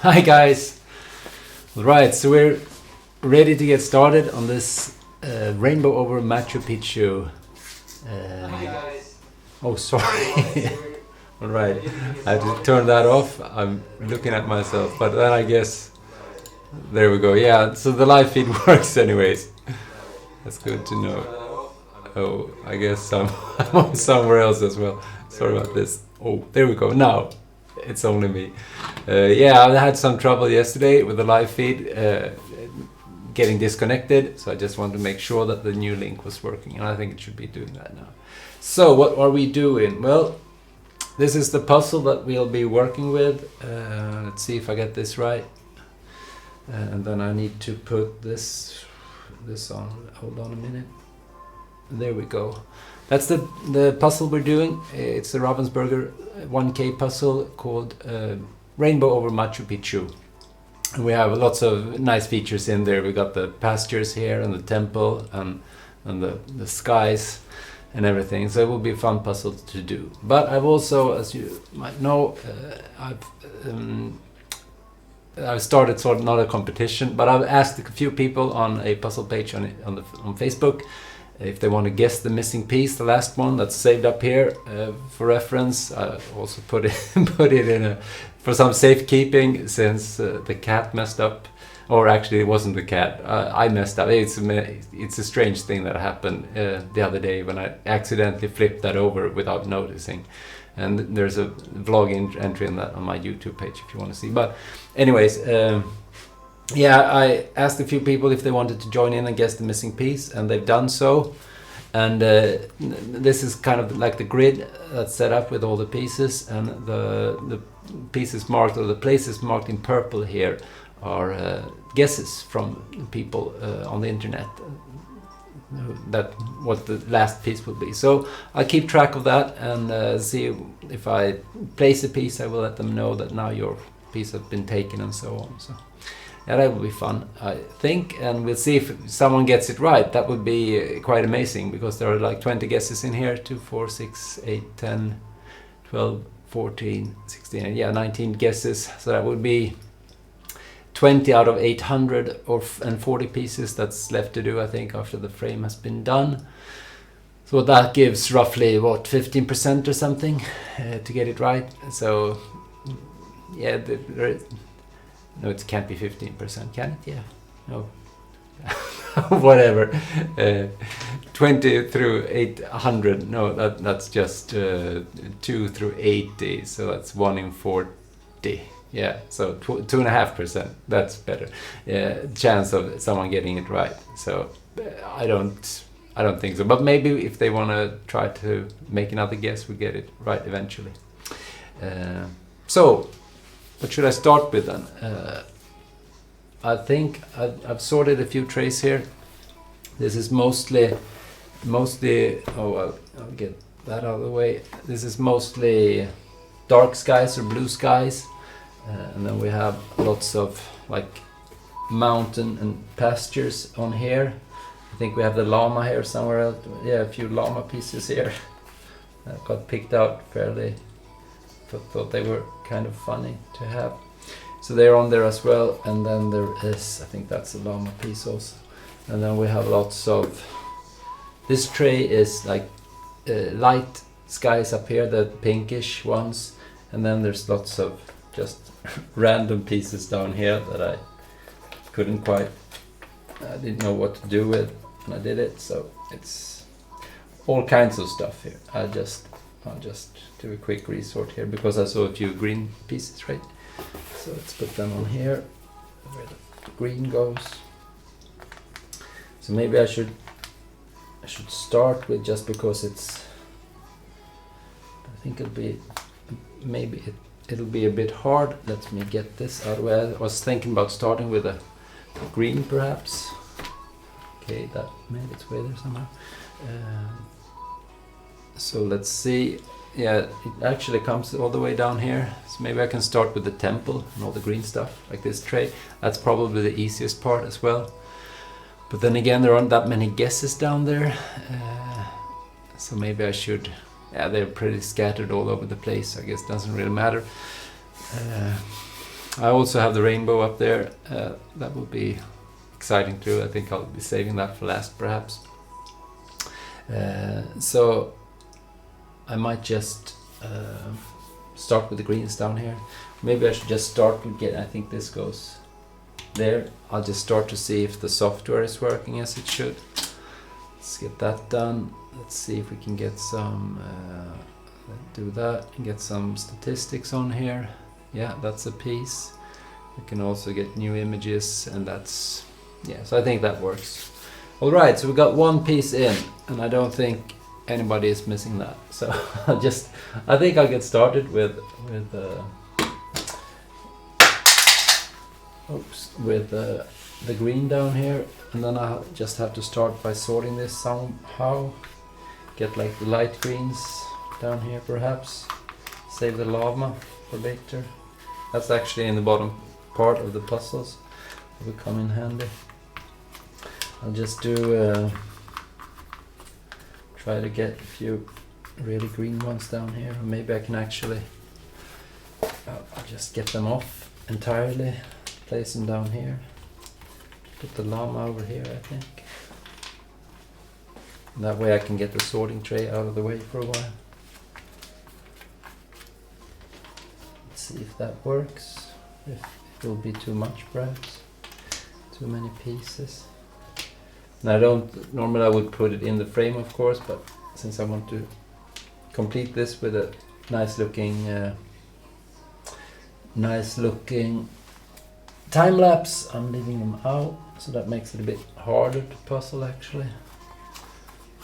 Hi guys! Alright, so we're ready to get started on this rainbow over Machu Picchu. Hi guys. Oh, sorry. Alright, I had to turn that off. I'm looking at myself, but then I guess... There we go. Yeah, so the live feed works anyways. That's good to know. Oh, I guess I'm on somewhere else as well. Sorry about this. Oh, there we go. Now it's only me. Yeah, I had some trouble yesterday with the live feed getting disconnected, so I just wanted to make sure that the new link was working, and I think it should be doing that now. So what are we doing? Well, this is the puzzle that we'll be working with. Let's see if I get this right. And then I need to put this on. Hold on a minute. There we go. That's the puzzle we're doing. It's the Ravensburger 1K puzzle called Rainbow over Machu Picchu. And we have lots of nice features in there. We got the pastures here and the temple and the skies and everything. So it will be a fun puzzle to do. But I've also, as you might know, I've started sort of not a competition, but I've asked a few people on a puzzle page on Facebook if they want to guess the missing piece, the last one that's saved up here for reference. I also put it in for some safekeeping since the cat messed up, or actually it wasn't the cat. I messed up. It's a strange thing that happened the other day when I accidentally flipped that over without noticing. And there's a vlog entry on that on my YouTube page if you want to see. But anyways, yeah, I asked a few people if they wanted to join in and guess the missing piece, and they've done so. And this is kind of like the grid that's set up with all the pieces, and the pieces marked, or the places marked in purple here, are guesses from people on the internet. That what the last piece will be. So I'll keep track of that and see if I place a piece. I will let them know that now your piece has been taken and so on. So yeah, that will be fun, I think, and we'll see if someone gets it right. That would be quite amazing, because there are like 20 guesses in here. 2, 4, 6, 8, 10, 12, 14, 16, yeah, 19 guesses. So that would be 20 out of 800 and 40 pieces that's left to do, I think, after the frame has been done. So that gives roughly, what, 15% or something to get it right. So yeah, no, it can't be 15%, can it? Yeah, no. Whatever. 20 through 800, no, that's just 2 through 80, so that's 1 in 40. Yeah, so 2.5%. That's better chance of someone getting it right. So I don't think so. But maybe if they want to try to make another guess, we get it right eventually. So what should I start with then? I think I've sorted a few trays here. This is mostly. Oh, I'll get that out of the way. This is mostly dark skies or blue skies. And then we have lots of like mountain and pastures on here. I think we have the llama here somewhere else. Yeah, a few llama pieces here that got picked out fairly. Thought they were kind of funny to have. So they're on there as well. And then there is, I think that's a llama piece also. And then we have lots of, this tray is like light skies up here, the pinkish ones. And then there's lots of just random pieces down here that I didn't know what to do with when I did it. So it's all kinds of stuff here. I'll just do a quick resort here because I saw a few green pieces, right? So let's put them on here where the green goes. So maybe I should start with, just because it's, I think it'll be a bit hard. Let me get this out of the way. I was thinking about starting with a green perhaps. Okay, that made its way there somehow. So let's see. Yeah, it actually comes all the way down here. So maybe I can start with the temple and all the green stuff, like this tray. That's probably the easiest part as well. But then again, there aren't that many guesses down there. So maybe I should... Yeah, they're pretty scattered all over the place. I guess it doesn't really matter. I also have the rainbow up there. That will be exciting too. I think I'll be saving that for last, perhaps. So I might just start with the greens down here. Maybe I should just start with I think this goes there. I'll just start to see if the software is working as it should. Let's get that done. Let's see if we can get some, do that and get some statistics on here. Yeah, that's a piece. We can also get new images, and that's, yeah, so I think that works. Alright, so we got one piece in, and I don't think anybody is missing that. So I think I'll get started with the green down here, and then I'll just have to start by sorting this somehow. Get like the light greens down here perhaps. Save the lava for later. That's actually in the bottom part of the puzzles. It will come in handy. I'll just do try to get a few really green ones down here. Or maybe I can actually I'll just get them off entirely. Place them down here. Put the llama over here, I think. And that way I can get the sorting tray out of the way for a while. Let's see if that works. If it will be too much, perhaps. Too many pieces. And normally I would put it in the frame, of course, but since I want to complete this with a nice looking time lapse, I'm leaving them out, so that makes it a bit harder to puzzle actually.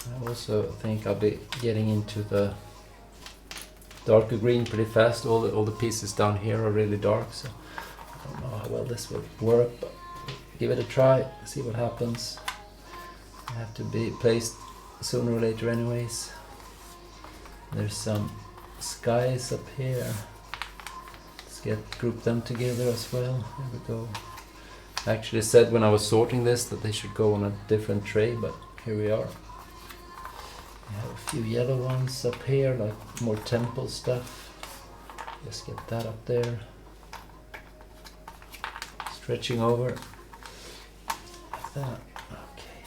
I also think I'll be getting into the darker green pretty fast. All the pieces down here are really dark, so I don't know how well this will work, but give it a try, see what happens. I have to be placed sooner or later anyways. There's some skies up here. Group them together as well. There we go. I actually said when I was sorting this that they should go on a different tray, but here we are. We have a few yellow ones up here, like more temple stuff. Just get that up there. Stretching over. Like that. Okay.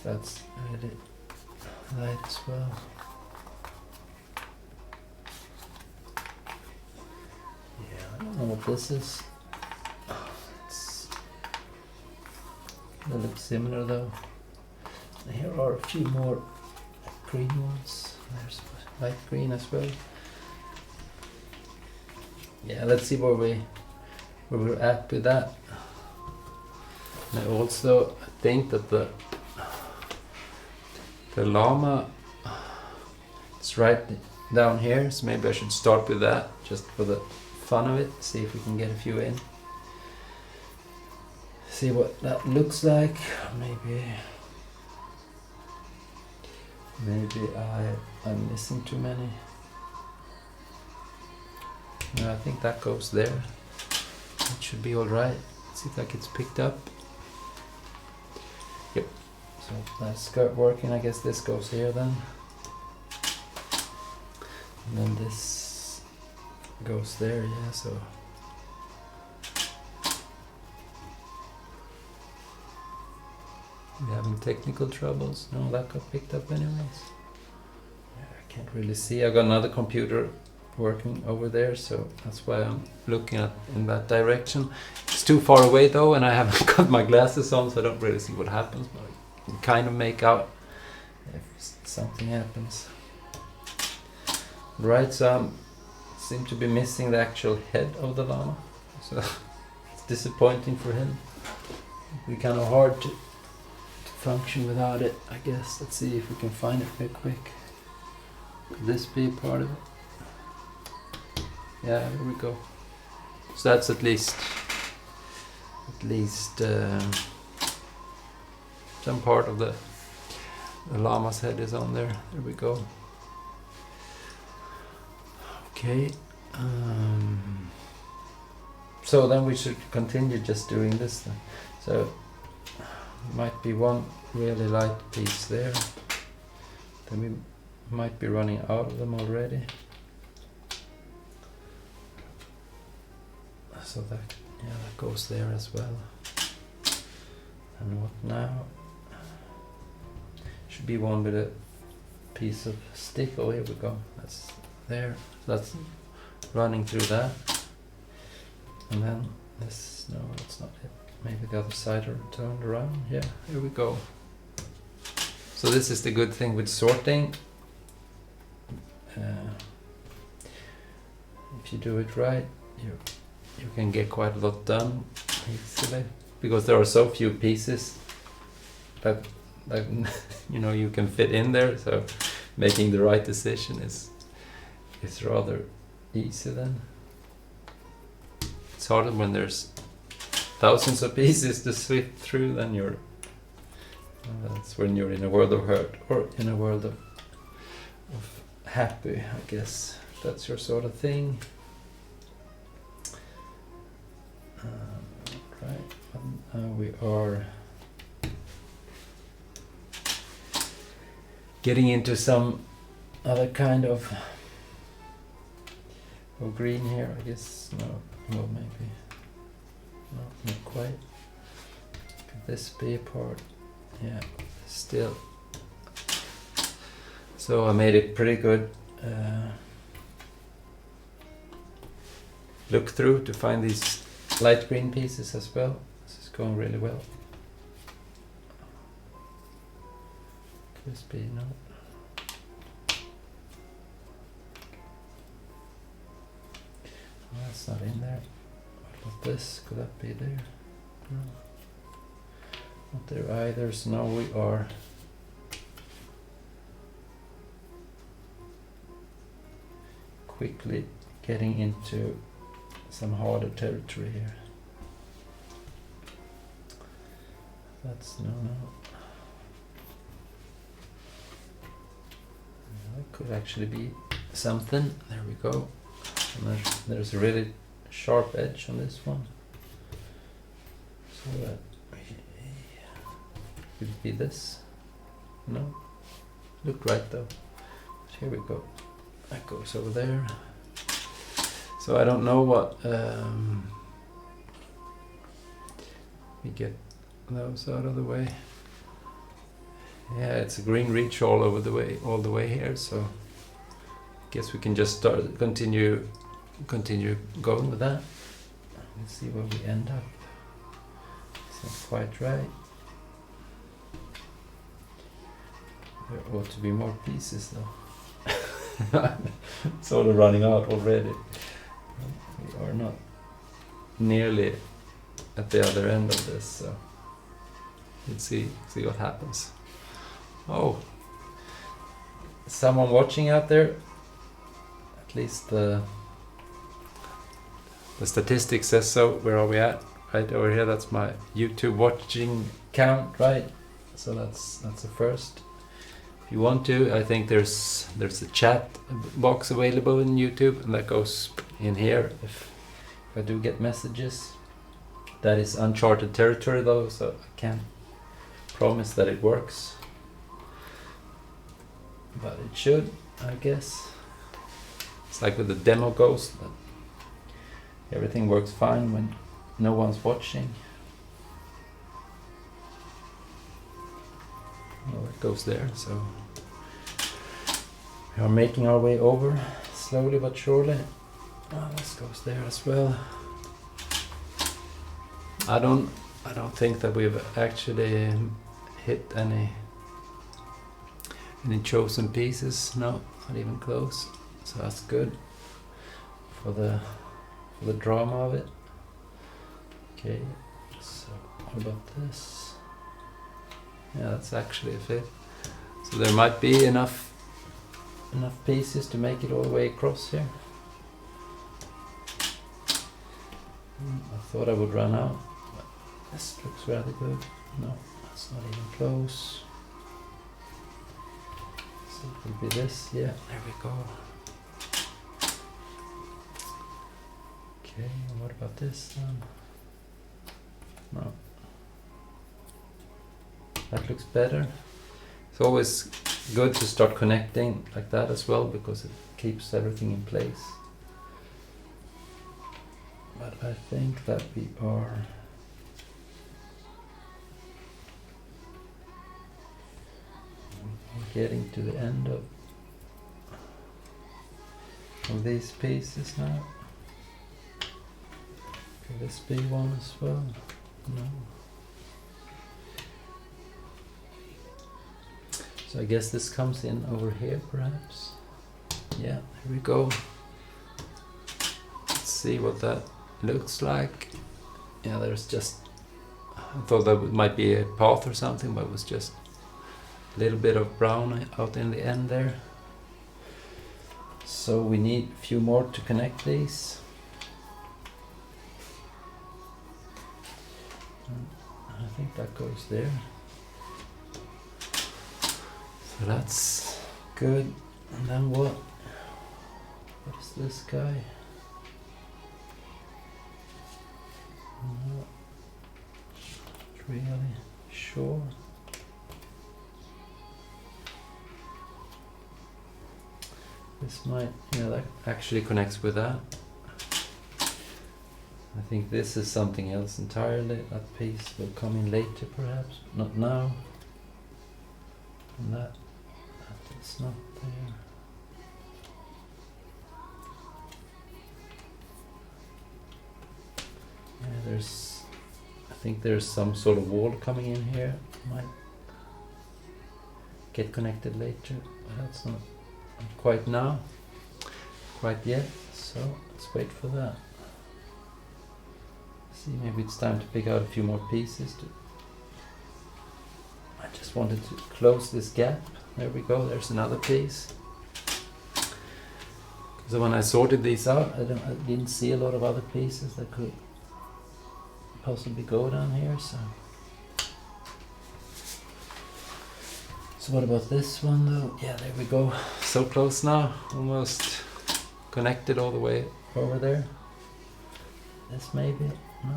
So that's really light as well. I don't know what this is. They look similar though. And here are a few more green ones. There's light green as well. Yeah, let's see where we're at with that. And I also think that the llama is right down here, so maybe I should start with that just for the fun of it. See if we can get a few in. See what that looks like. Maybe I'm missing too many. No, I think that goes there. It should be alright. See if that gets picked up. Yep. So that's skirt working. I guess this goes here then. And then this goes there, yeah, so we having technical troubles. No, that got picked up anyways. Yeah, I can't really see. I got another computer working over there, so that's why I'm looking at in that direction. It's too far away though, and I haven't got my glasses on, so I don't really see what happens, but I can kind of make out if something happens. Right, so I seem to be missing the actual head of the llama, so it's disappointing for him. It'll be kind of hard to function without it, I guess. Let's see if we can find it real quick. Could this be part of it? Yeah, here we go. So that's at least some part of the llama's head is on there. There we go. Okay. So then we should continue just doing this then. So might be one really light piece there. Then we might be running out of them already. So that, yeah, that goes there as well. And what now? Should be one with a piece of stick. Oh, here we go. That's there. That's running through that. And then this, no, that's not it. Maybe the other side are turned around. Yeah, here we go. So this is the good thing with sorting. If you do it right, you can get quite a lot done easily, because there are so few pieces that you know, you can fit in there. So making the right decision is rather easy then. It's harder when there's thousands of pieces to sift through. Then that's when you're in a world of hurt, or in a world of happy, I guess. That's your sort of thing. Right, we are getting into some other kind of green here, I guess. No, well, maybe. No, not quite. Could this be a part? Yeah, still. So I made it pretty good look through to find these light green pieces as well. This is going really well. Crispy, no. Oh, that's not in there. What about this? Could that be there? No. Not there either. So now we are quickly getting into some harder territory here. That's no. It could actually be something. There we go. And there's a really sharp edge on this one. So that could it be this? No. Looked right though. But here we go. That goes over there. So I don't know what we get those out of the way. Yeah, it's a green reach all the way here. So I guess we can just continue going with that. Let's see where we end up. It's not quite right. There ought to be more pieces though. Sort of running out already. We are not nearly at the other end of this, so let's see what happens. Oh, someone watching out there. At least the statistics says so. Where are we at? Right over here. That's my YouTube watching count, right? So that's the first. If you want to, I think there's a chat box available in YouTube, and that goes in here if I do get messages. That is uncharted territory though, so I can't promise that it works, but it should, I guess. It's like with the demo ghost, that everything works fine when no one's watching. Oh, it goes there, so we are making our way over slowly but surely. Oh, this goes there as well. I don't think that we've actually hit any chosen pieces. No, not even close. So that's good for the drama of it. Okay, so what about this? Yeah, that's actually a fit. So there might be enough pieces to make it all the way across here. I thought I would run out, but this looks rather good. No, that's not even close. So it will be this. Yeah, there we go. Okay, and what about this then? No. That looks better. It's always good to start connecting like that as well, because it keeps everything in place. But I think that we are getting to the end of these pieces now. Could this be one as well? No. So I guess this comes in over here perhaps. Yeah, here we go. Let's see what that looks like. Yeah, there's just, I thought that might be a path or something, but it was just a little bit of brown out in the end there. So we need a few more to connect these. I think that goes there. So that's good. And then what is this guy? Not really sure. This might, yeah, that actually connects with that. I think this is something else entirely. That piece will come in later perhaps, not now. And that is not there. Yeah, I think there's some sort of wall coming in here. Might get connected later, but that's not quite now, quite yet. So let's wait for that. See, maybe it's time to pick out a few more pieces. I just wanted to close this gap. There we go. There's another piece. So when I sorted these out, I didn't see a lot of other pieces that could possibly go down here. So what about this one though? Yeah, there we go. So close now. Almost connected all the way over there. This maybe? No.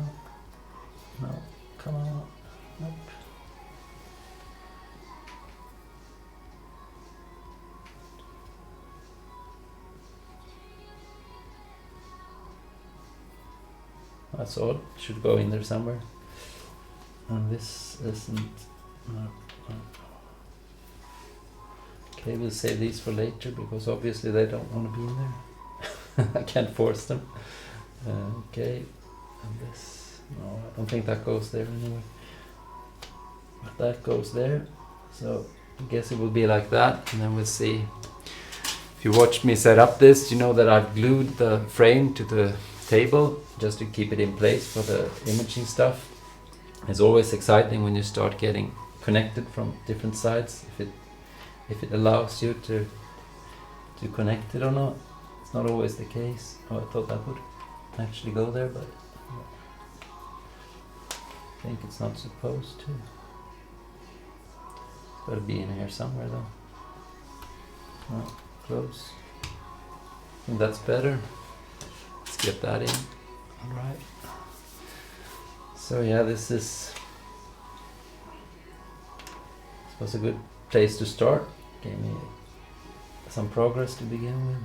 No. Come on. Nope. That's all. Should go in there somewhere. And this isn't. No. Okay, we'll save these for later because obviously they don't want to be in there. I can't force them. Okay, and this. No, I don't think that goes there anyway. But that goes there. So I guess it will be like that, and then we'll see. If you watched me set up this, you know that I've glued the frame to the table just to keep it in place for the imaging stuff. It's always exciting when you start getting connected from different sides, if it allows you to connect it or not. It's not always the case. Oh, I thought that would actually go there, but I think it's not supposed to. It's got to be in here somewhere though. Oh, close. I think that's better. Let's get that in. Alright. So yeah, this was a good place to start. Gave me some progress to begin with.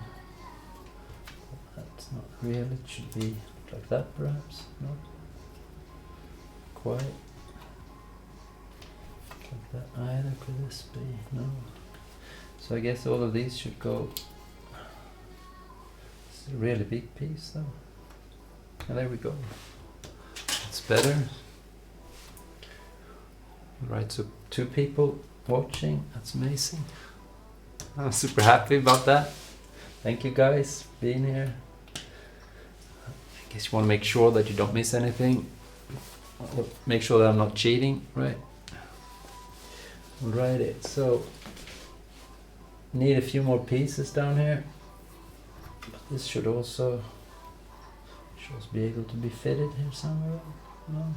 That's not real. It should be like that perhaps. Not quite like that either. Could this be? No. So I guess all of these should go. It's a really big piece though. And there we go. It's better. Right, so 2 people watching. That's amazing. I'm super happy about that. Thank you guys for being here. I guess you want to make sure that you don't miss anything. Make sure that I'm not cheating, right? Alrighty, so need a few more pieces down here. But this should also be able to be fitted here somewhere. No?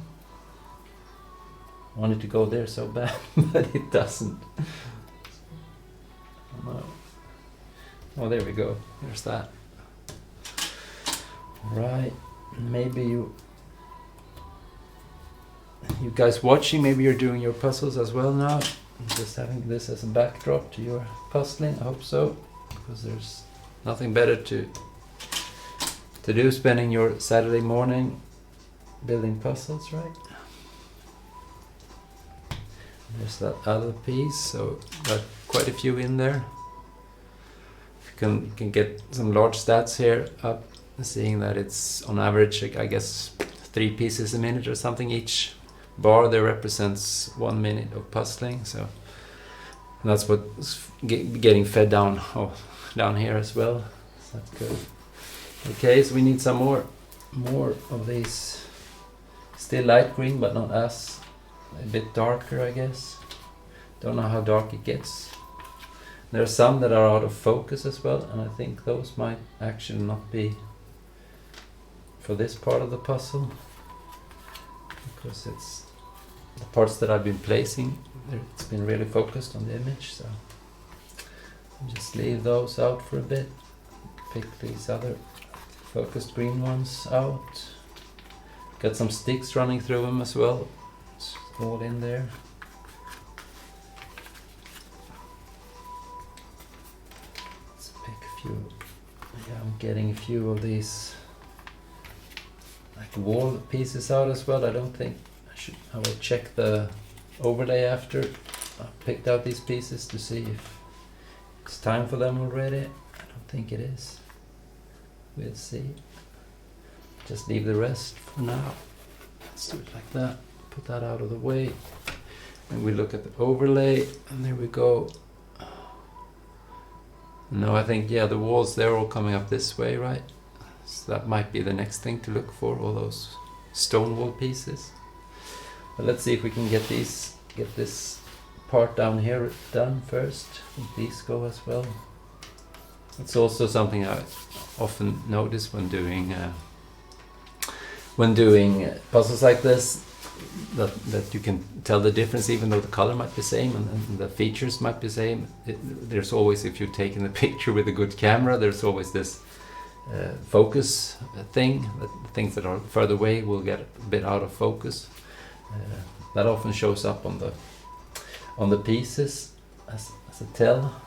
I wanted to go there so bad, but it doesn't. No. Oh, there we go. There's that. Right. Maybe you guys watching, maybe you're doing your puzzles as well now. Just having this as a backdrop to your puzzling. I hope so, because there's nothing better to to do, spending your Saturday morning building puzzles, right? There's that other piece, so got quite a few in there. You can get some large stats here up, seeing that it's on average, I guess, 3 pieces a minute or something. Each bar there represents 1 minute of puzzling, so that's what's getting fed down here as well. So that's good. Okay, so we need some more of these. Still light green, but not as a bit darker, I guess. Don't know how dark it gets. There are some that are out of focus as well, and I think those might actually not be for this part of the puzzle, because it's the parts that I've been placing, it's been really focused on the image, so I'll just leave those out for a bit. Pick these other focused green ones out. Got some sticks running through them as well. It's all in there. Let's pick a few. Yeah, I'm getting a few of these like wall pieces out as well. I don't think I will check the overlay after I picked out these pieces to see if it's time for them already. I don't think it is. We'll see. Just leave the rest for now. Let's do it like that. Put that out of the way. And we look at the overlay, and there we go. No, I think, yeah, the walls, they're all coming up this way, right? So that might be the next thing to look for, all those stone wall pieces. But let's see if we can get this part down here done first. I think these go as well. It's also something I often notice when doing puzzles like this, that you can tell the difference, even though the color might be same and the features might be same. There's always, if you're taking the picture with a good camera, there's always this focus thing, that things that are further away will get a bit out of focus. That often shows up on the pieces as a tell.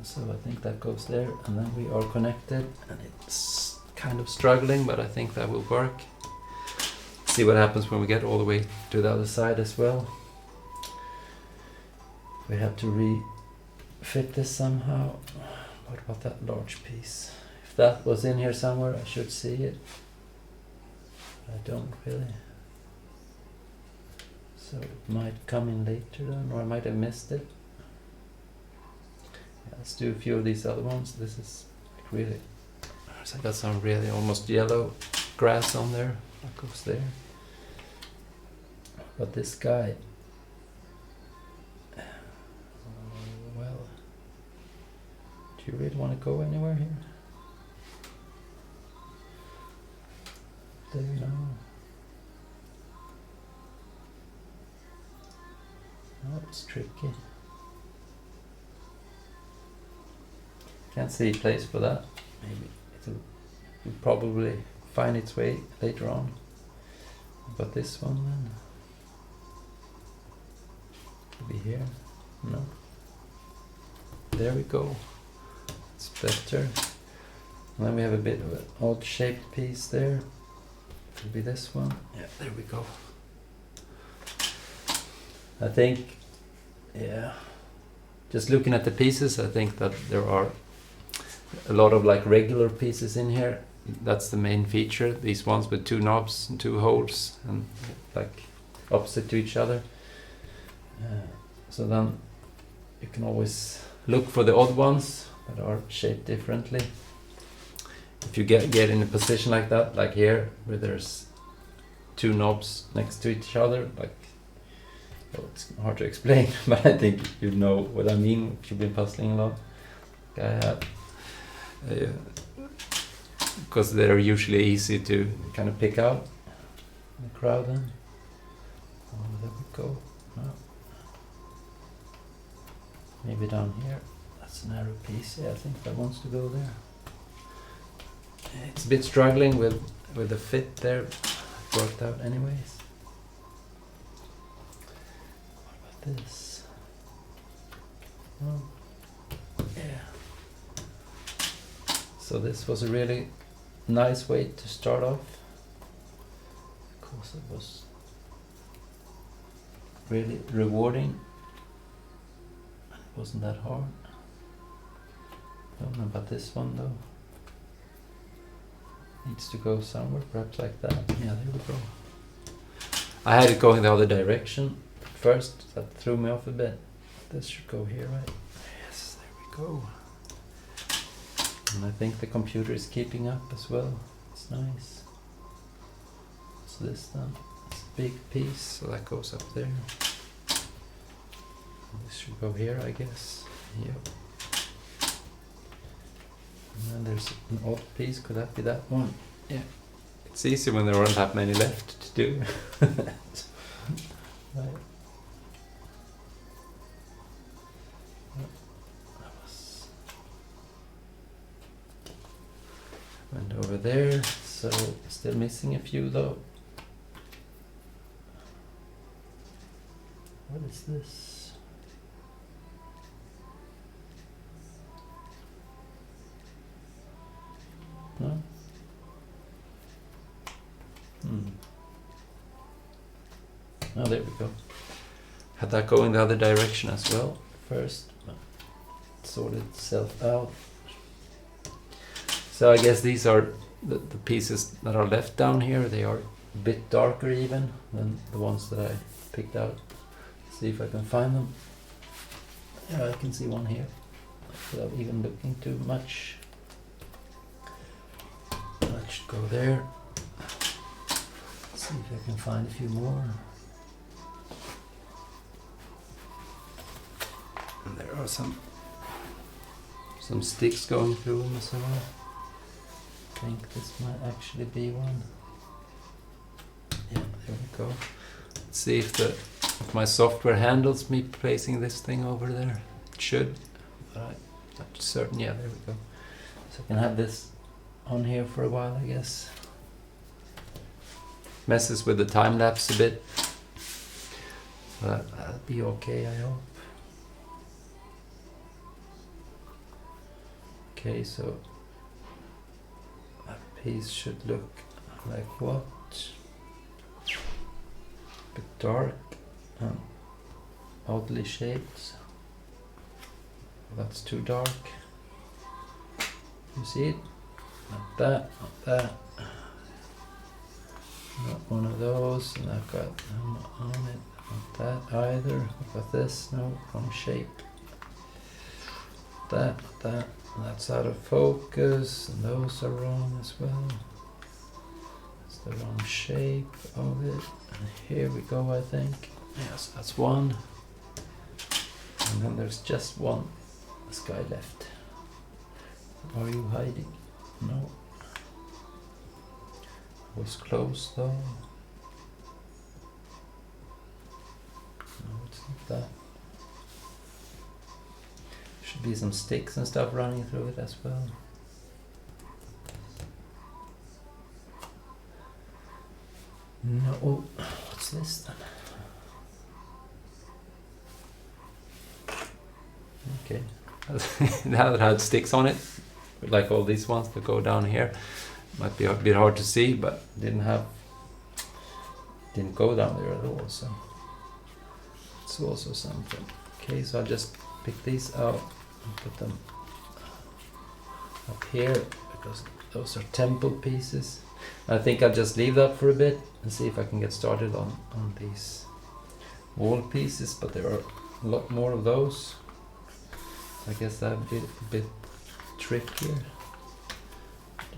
So I think that goes there, and then we are connected, and it's kind of struggling, but I think that will work. See what happens when we get all the way to the other side as well. We have to refit this somehow. What about that large piece? If that was in here somewhere, I should see it. I don't really. So it might come in later then, or I might have missed it. Let's do a few of these other ones. This is like really, I got some really almost yellow grass on there. That goes there. But this guy, well, do you really want to go anywhere here? There you know. Oh, it's tricky. Can't see a place for that. Maybe it'll probably find its way later on. But this one then? Could be here. No. There we go. It's better. And then we have a bit of an odd shaped piece there. Could be this one. Yeah, there we go. I think, yeah, just looking at the pieces, I think that there are a lot of like regular pieces in here. That's the main feature. These ones with 2 knobs and 2 holes and like opposite to each other. So then you can always look for the odd ones that are shaped differently. If you get in a position like that, like here, where there's 2 knobs next to each other, like, well, it's hard to explain, but I think you know what I mean if you've been puzzling a lot. Like I have. Because they're usually easy to kind of pick out in the crowd then. Oh, there we go. Oh. Maybe down here. That's a narrow piece. Yeah, I think that wants to go there. It's a bit struggling with the fit there. It worked out anyways. What about this? Oh, yeah. So this was a really nice way to start off. Of course, it was really rewarding. It wasn't that hard. I don't know about this one though. Needs to go somewhere, perhaps like that. Yeah, there we go. I had it going the other direction at first. That threw me off a bit. This should go here, right? Yes, there we go. And I think the computer is keeping up as well. It's nice. What's this then? It's a big piece, so that goes up there. This should go here, I guess. Yep. And then there's an odd piece. Could that be that one? Yeah. It's easy when there aren't that many left to do. Right. Went over there, so still missing a few though. What is this? No? Oh, there we go. Had that go in the other direction as well first. Sorted itself out. So I guess these are the pieces that are left down here. They are a bit darker even than the ones that I picked out. See if I can find them. Yeah, I can see one here without even looking too much. That should go there. See if I can find a few more. And there are some sticks going through them as well. I think this might actually be one. Yeah, there we go. Let's see if my software handles me placing this thing over there. It should, but I'm not certain. Yeah, there we go. So I can have this on here for a while, I guess. Messes with the time lapse a bit, but that'll be okay, I hope. Okay, so that piece should look like what? A bit dark and oddly shaped. That's too dark. You see it? Not that, not that. Not one of those, and I've got them on it. Not that either. What about this? No, wrong shape. That, not that. That's out of focus, and those are wrong as well. That's the wrong shape of it. And here we go, I think. Yes, that's one. And then there's just one sky left. Are you hiding? No. Was close though. No, it's not that. Should be some sticks and stuff running through it as well. No, oh, what's this then? Okay, now that had sticks on it, like all these ones that go down here. Might be a bit hard to see, but didn't go down there at all, so it's also something. Okay, so I'll just pick these out and put them up here because those are temple pieces. I think I'll just leave that for a bit and see if I can get started on these wall pieces, but there are a lot more of those. I guess that'd be a bit trickier.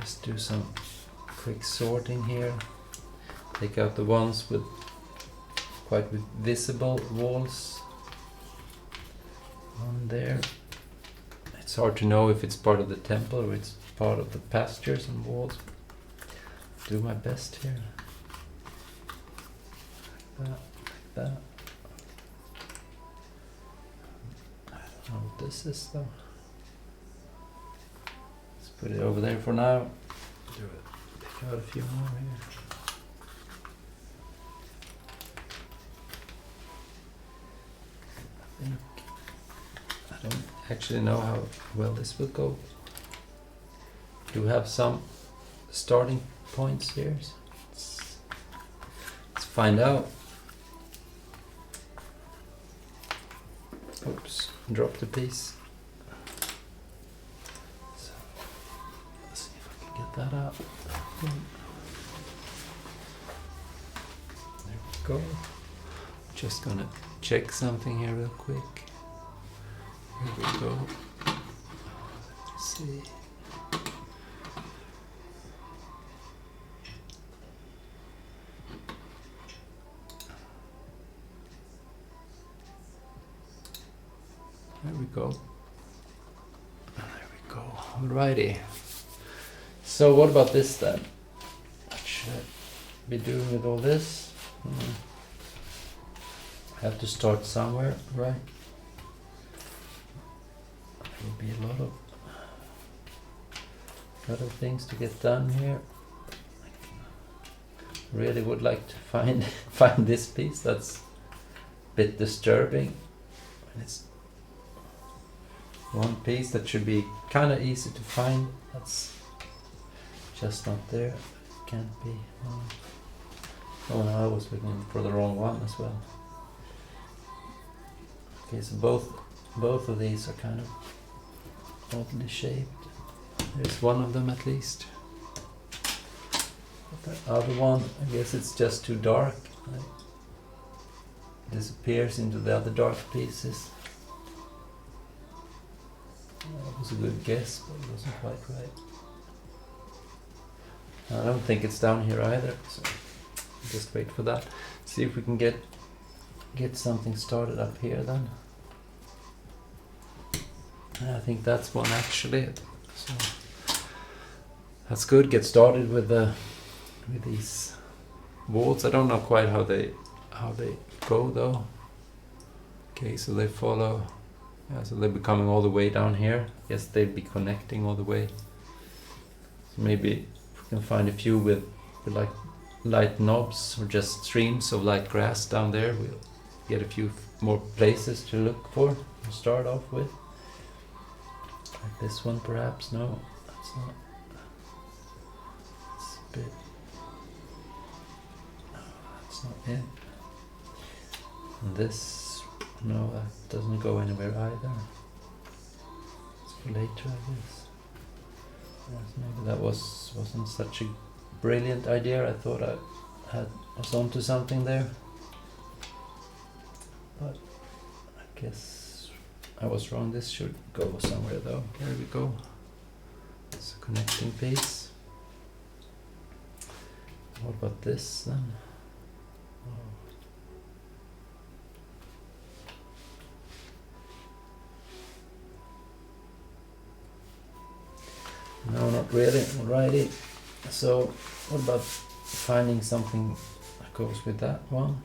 Just do some quick sorting here. Take out the ones with quite visible walls on there. It's hard to know if it's part of the temple or it's part of the pastures and walls. Do my best here. Like that, like that. I don't know what this is though. Put it over there for now. Do it. Pick out a few more here. I don't actually know how well this will go. do have some starting points here. So let's find out. Oops, dropped a piece. So let's see if I can get that out. There we go. Just gonna check something here real quick. Here we go. Let's see. There we go. There we go. Alrighty. So what about this then? What should I be doing with all this? I have to start somewhere, right? There will be a lot of things to get done here. Really would like to find this piece. That's a bit disturbing. And it's one piece that should be kind of easy to find. That's just not there. Can't be. Oh no, I was looking for the wrong one as well. Okay, so both of these are kind of oddly shaped. There's one of them at least. But the other one, I guess it's just too dark. It disappears into the other dark pieces. That was a good guess, but it wasn't quite right. I don't think it's down here either, so just wait for that. See if we can get something started up here then. I think that's one actually. So that's good. Get started with these walls. I don't know quite how they go though. Okay, so they follow. Yeah, so they'll be coming all the way down here. Yes, they'll be connecting all the way. So maybe we can find a few with like light knobs or just streams of light grass down there. We'll get a few more places to look for to start off with. Like this one perhaps. No, that's not. It's a bit. No, that's not it. And this. No, that doesn't go anywhere either. It's for later, I guess. Yes, maybe that wasn't such a brilliant idea. I thought I was onto something there. But I guess I was wrong. This should go somewhere though. There we go. It's a connecting piece. What about this then? Oh. No, not really. Alrighty. So, what about finding something that goes with that one?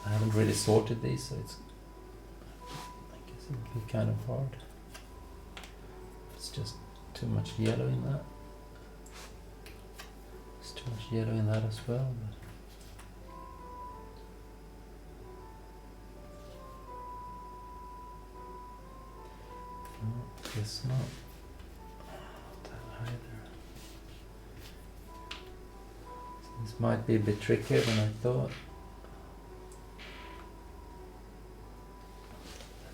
I haven't really sorted these, so it's. I guess it would be kind of hard. It's just too much yellow in that. There's too much yellow in that as well. No, guess not. That either. This might be a bit trickier than I thought.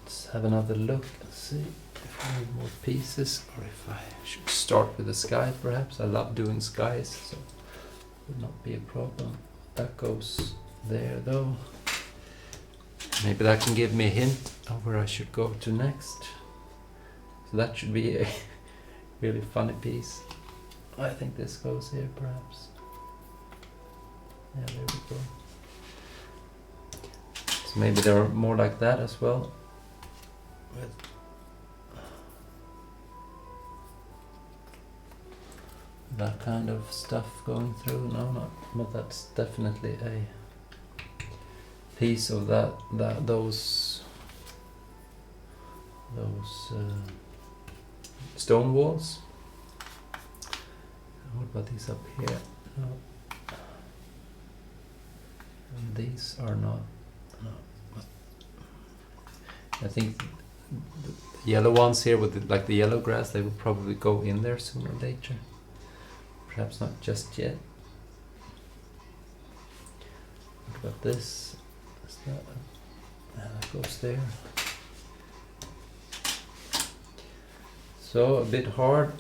Let's have another look and see if I need more pieces or if I should start with the sky perhaps. I love doing skies, so it would not be a problem. That goes there though. Maybe that can give me a hint of where I should go to next. So that should be a really funny piece. I think this goes here perhaps. Yeah, there we go. So maybe there are more like that as well. With that kind of stuff going through. No, not, but that's definitely a piece of those stone walls. What about these up here? No. And these are not. No. I think the yellow ones here with like the yellow grass, they will probably go in there sooner or later. Perhaps not just yet. What about this? Is that goes there. So a bit hard.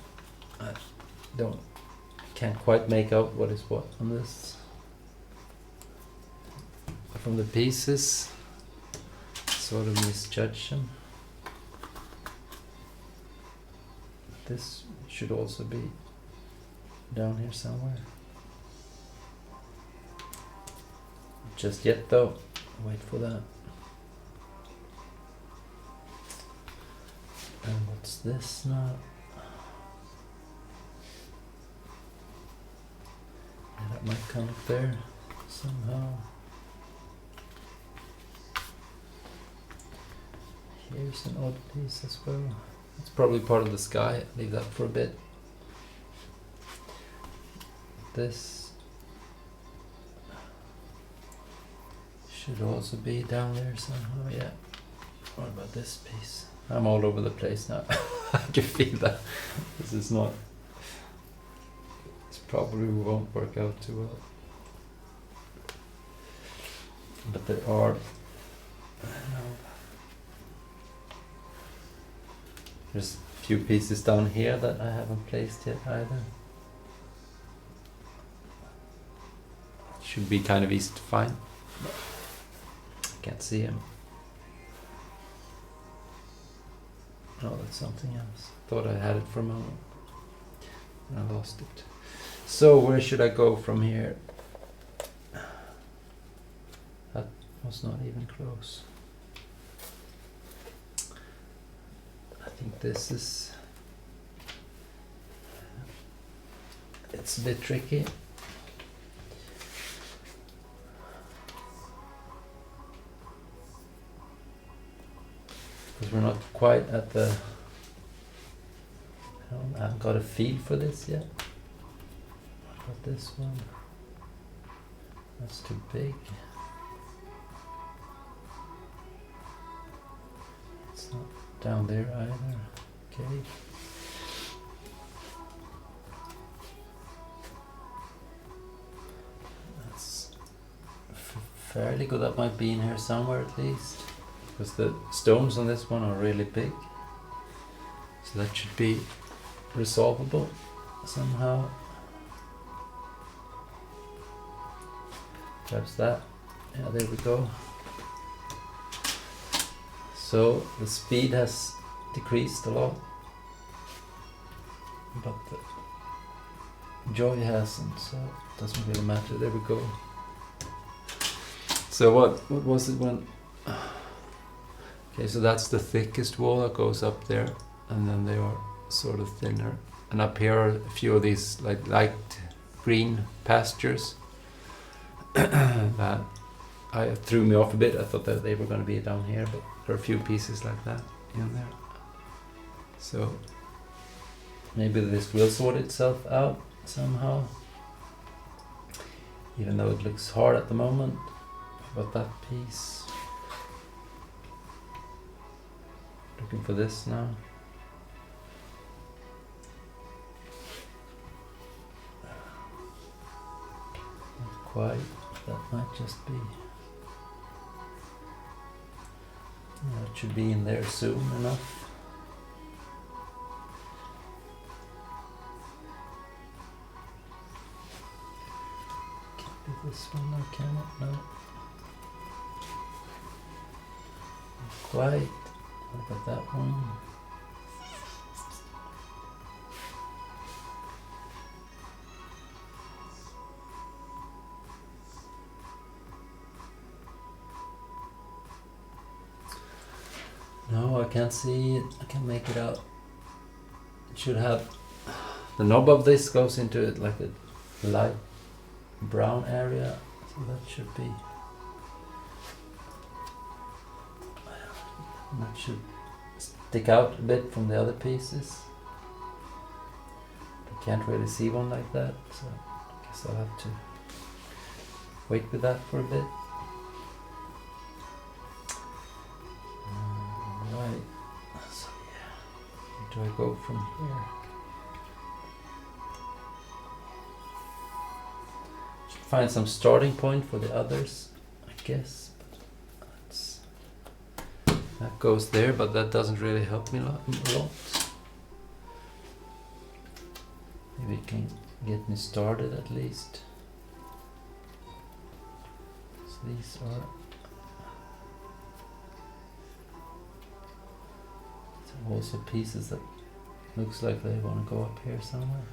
I can't quite make out what is what on this. From the pieces, sort of misjudge them. This should also be down here somewhere. Just yet though, wait for that. And what's this now? Yeah, that might come up there somehow. Here's an odd piece as well. It's probably part of the sky. Leave that for a bit. This should also be down there somehow, yeah. What about this piece? I'm all over the place now. I can feel that. This is not... This probably won't work out too well. But there are... I don't know. There's a few pieces down here that I haven't placed yet either. Should be kind of easy to find. I can't see him. Oh, that's something else. Thought I had it for a moment. And I lost it. So where should I go from here? That was not even close. I think this is... It's a bit tricky. Because we're not quite at the... I haven't got a feel for this yet. What about this one? That's too big. It's not down there either. Okay. That's fairly good. That might be in here somewhere at least. Because the stones on this one are really big. So that should be resolvable somehow. Perhaps that. Yeah, there we go. So the speed has decreased a lot, but the joy hasn't, so it doesn't really matter. There we go. So what was it when... Okay, so that's the thickest wall that goes up there, and then they are sort of thinner. And up here are a few of these like light green pastures that threw me off a bit. I thought that they were going to be down here, but there are a few pieces like that in there. So maybe this will sort itself out somehow, even though it looks hard at the moment. But that piece... Looking for this now. Not quite. That might just be... Yeah, it should be in there soon enough. Can't be this one now, can it? No. Not quite. What about that one? No, I can't see it. I can't make it out. It should have... The knob of this goes into it like a light brown area. So that should be... That should stick out a bit from the other pieces. I can't really see one like that, so I guess I'll have to wait with that for a bit. Right. do I go from here? Should find some starting point for the others, I guess. But that goes there, but that doesn't really help me a lot. Maybe it can get me started at least. So these are also pieces that looks like they want to go up here somewhere.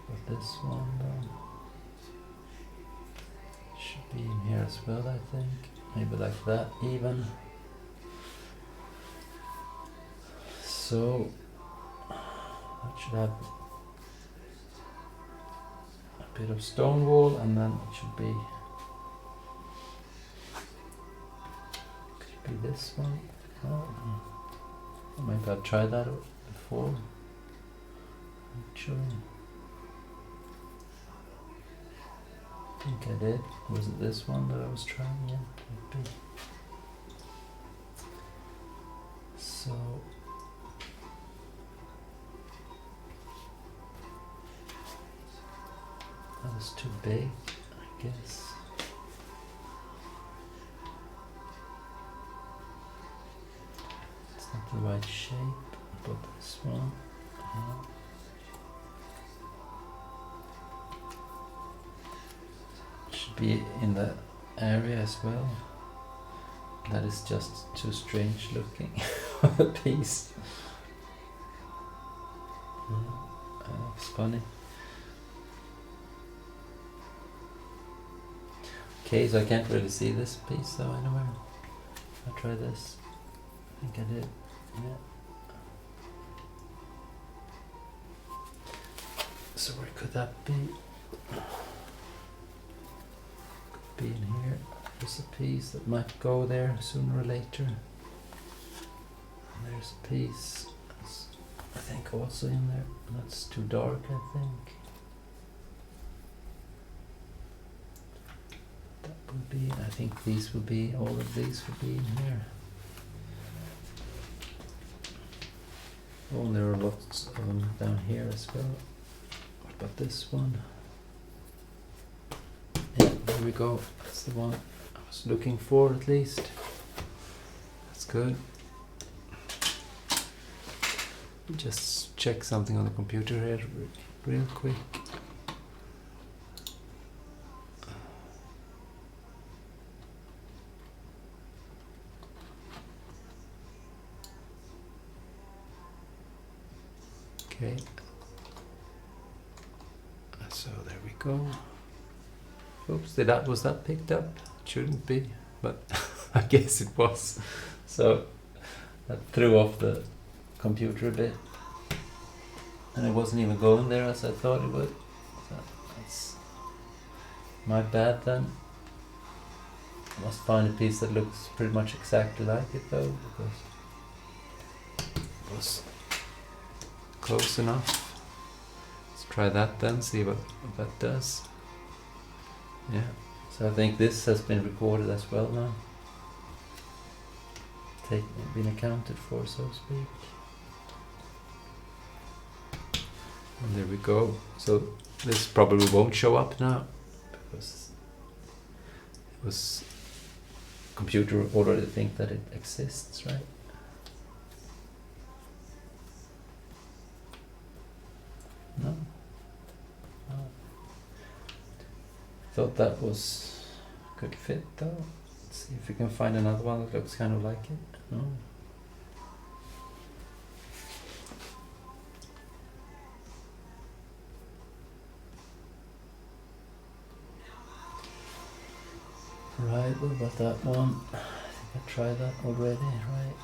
But this one though should be in here as well, I think. Maybe like that even. So that should have a bit of stone wall, and then it should be this one. Oh, maybe I've tried that before. Actually, I think I did. Was it this one that I was trying? Yeah, maybe. So that was too big, I guess. Not the right shape, but this one. Should be in the area as well. That is just too strange looking of a piece. It's funny. Okay, so I can't really see this piece though anywhere. I'll try this. I think I did, yeah. So where could that be? Could be in here. There's a piece that might go there sooner or later. And there's a piece that's, I think, also in there. That's too dark, I think. That would be, I think these would be, all of these would be in here. Oh, there are lots of them down here as well. What about this one? Yeah, there we go. That's the one I was looking for, at least. That's good. Just check something on the computer here real quick. Okay, so there we go. Oops, was that picked up? It shouldn't be, but I guess it was. So that threw off the computer a bit, and it wasn't even going there as I thought it would. So that's my bad then. I must find a piece that looks pretty much exactly like it though, because it was close enough. Let's try that then, see what that does. Yeah, so I think this has been recorded as well now. Been accounted for, so to speak. And there we go. So this probably won't show up now because it was computer already think that it exists, right? No. Thought that was a good fit though. Let's see if we can find another one that looks kind of like it. No. Right, what about that one? I think I tried that already, right?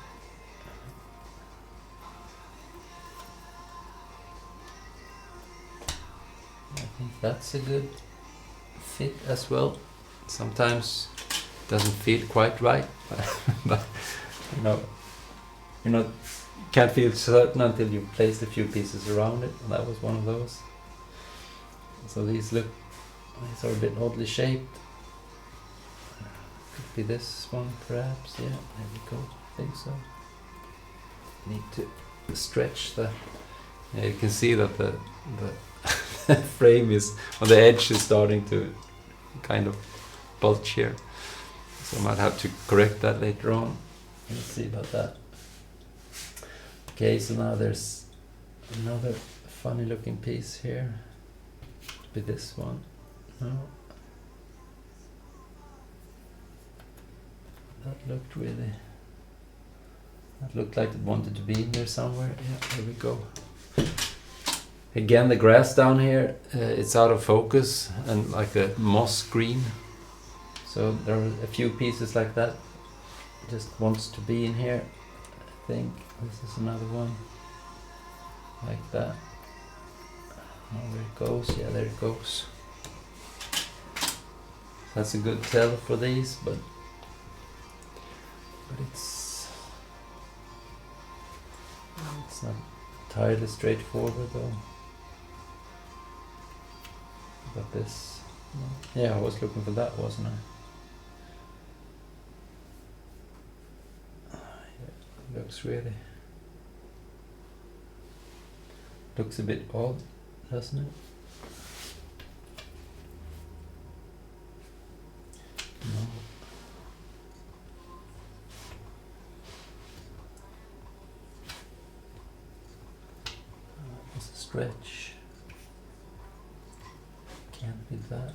I think that's a good fit as well. Sometimes it doesn't feel quite right, but you know, can't feel certain until you place a few pieces around it, and that was one of those. So these are a bit oddly shaped. Could be this one perhaps. Yeah, there we go. I think so. Need to stretch the. Yeah, you can see that the frame is on the edge is starting to kind of bulge here. So I might have to correct that later on. Let's see about that. Okay, so now there's another funny looking piece here. Be this one. No. That looked really. That looked like it wanted to be in there somewhere. Yeah, there we go. Again, the grass down here, it's out of focus and like a moss green. So there are a few pieces like that. Just wants to be in here. I think this is another one. Like that. Oh, there it goes. Yeah, there it goes. That's a good tell for these, but it's not entirely straightforward though. But this, yeah, I was looking for that, wasn't I? Yeah, looks a bit odd, doesn't it? No. It's a stretch. Can't be that.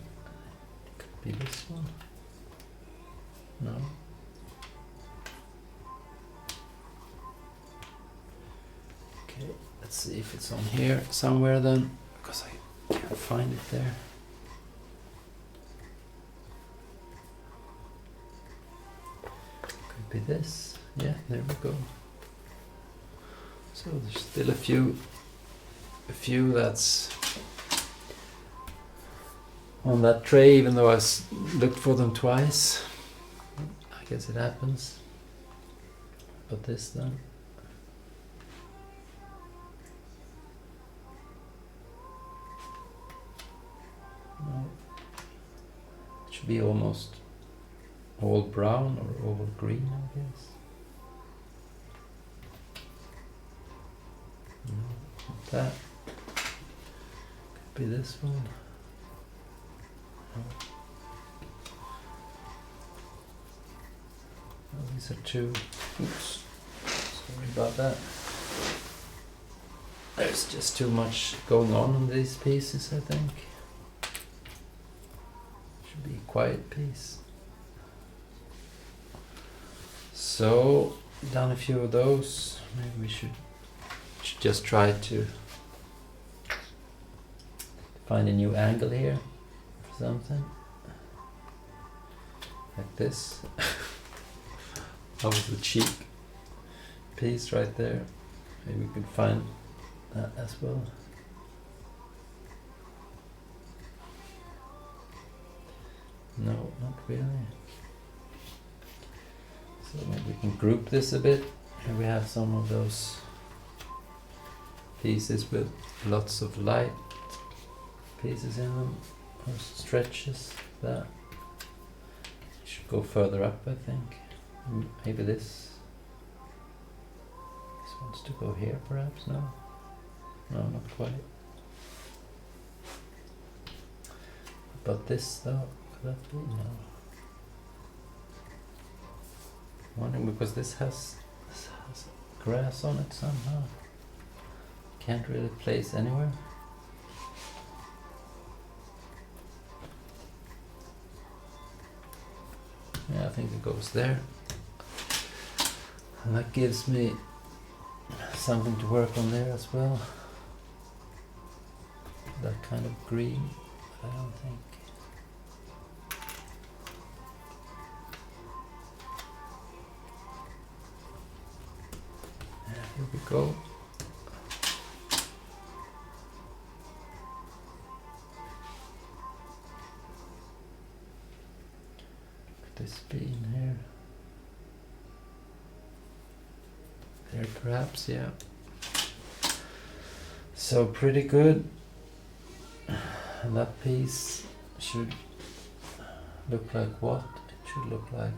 Could be this one. No. Okay, let's see if it's on here somewhere then, because I can't find it there. Could be this. Yeah, there we go. So there's still a few that's on that tray, even though I looked for them twice. I guess it happens. But this then. No. It should be almost all brown or all green, I guess. No, not that. Could be this one. No. Oh, these are two. Oops. Sorry about that. There's just too much going on in these pieces, I think. Should be a quiet piece. So, done a few of those. Maybe we should just try to find a new angle here for something. Like this. That was the cheek piece right there. Maybe we could find that as well. No, not really. So maybe we can group this a bit. Here we have some of those pieces with lots of light pieces in them, or stretches. That should go further up, I think. Maybe this wants to go here, perhaps. No, not quite. But this though, could that be? No. Wondering because this has grass on it somehow. Can't really place anywhere. Yeah, I think it goes there. And that gives me something to work on there as well. That kind of green, but I don't think. Yeah, here we go. Could this be in here? There perhaps, yeah. So pretty good. And that piece should look like what? It should look like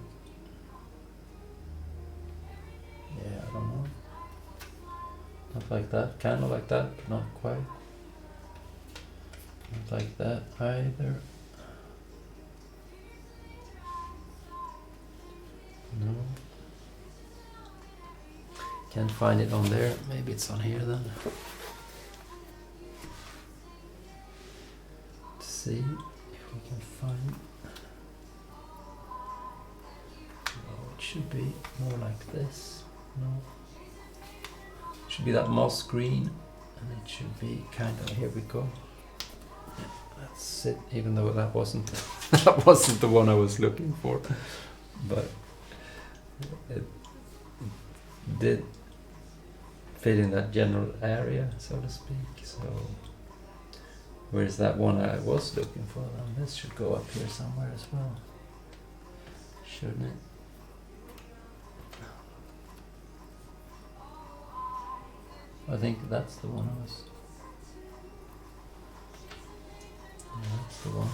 Not like that, kind of like that, but not quite. Not like that either. No. Can't find it on there. Maybe it's on here then. Let's see if we can find. Oh, it should be more like this. No. It should be that moss green, and it should be kind of. Here we go. Yeah, that's it. Even though that wasn't that wasn't the one I was looking for, but it did fit in that general area, so to speak. So where's that one I was looking for? Then this should go up here somewhere as well, shouldn't it? I think that's the one I was. Yeah, that's the one.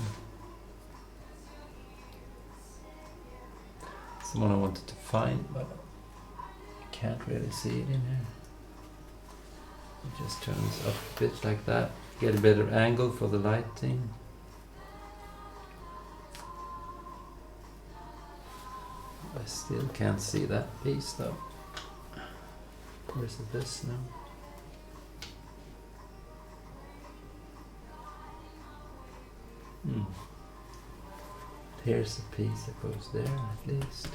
It's the one I wanted to find, but I can't really see it in here. It just turns up a bit like that. Get a better angle for the lighting. I still can't see that piece though. Where's this now? Here's a piece that goes there at least.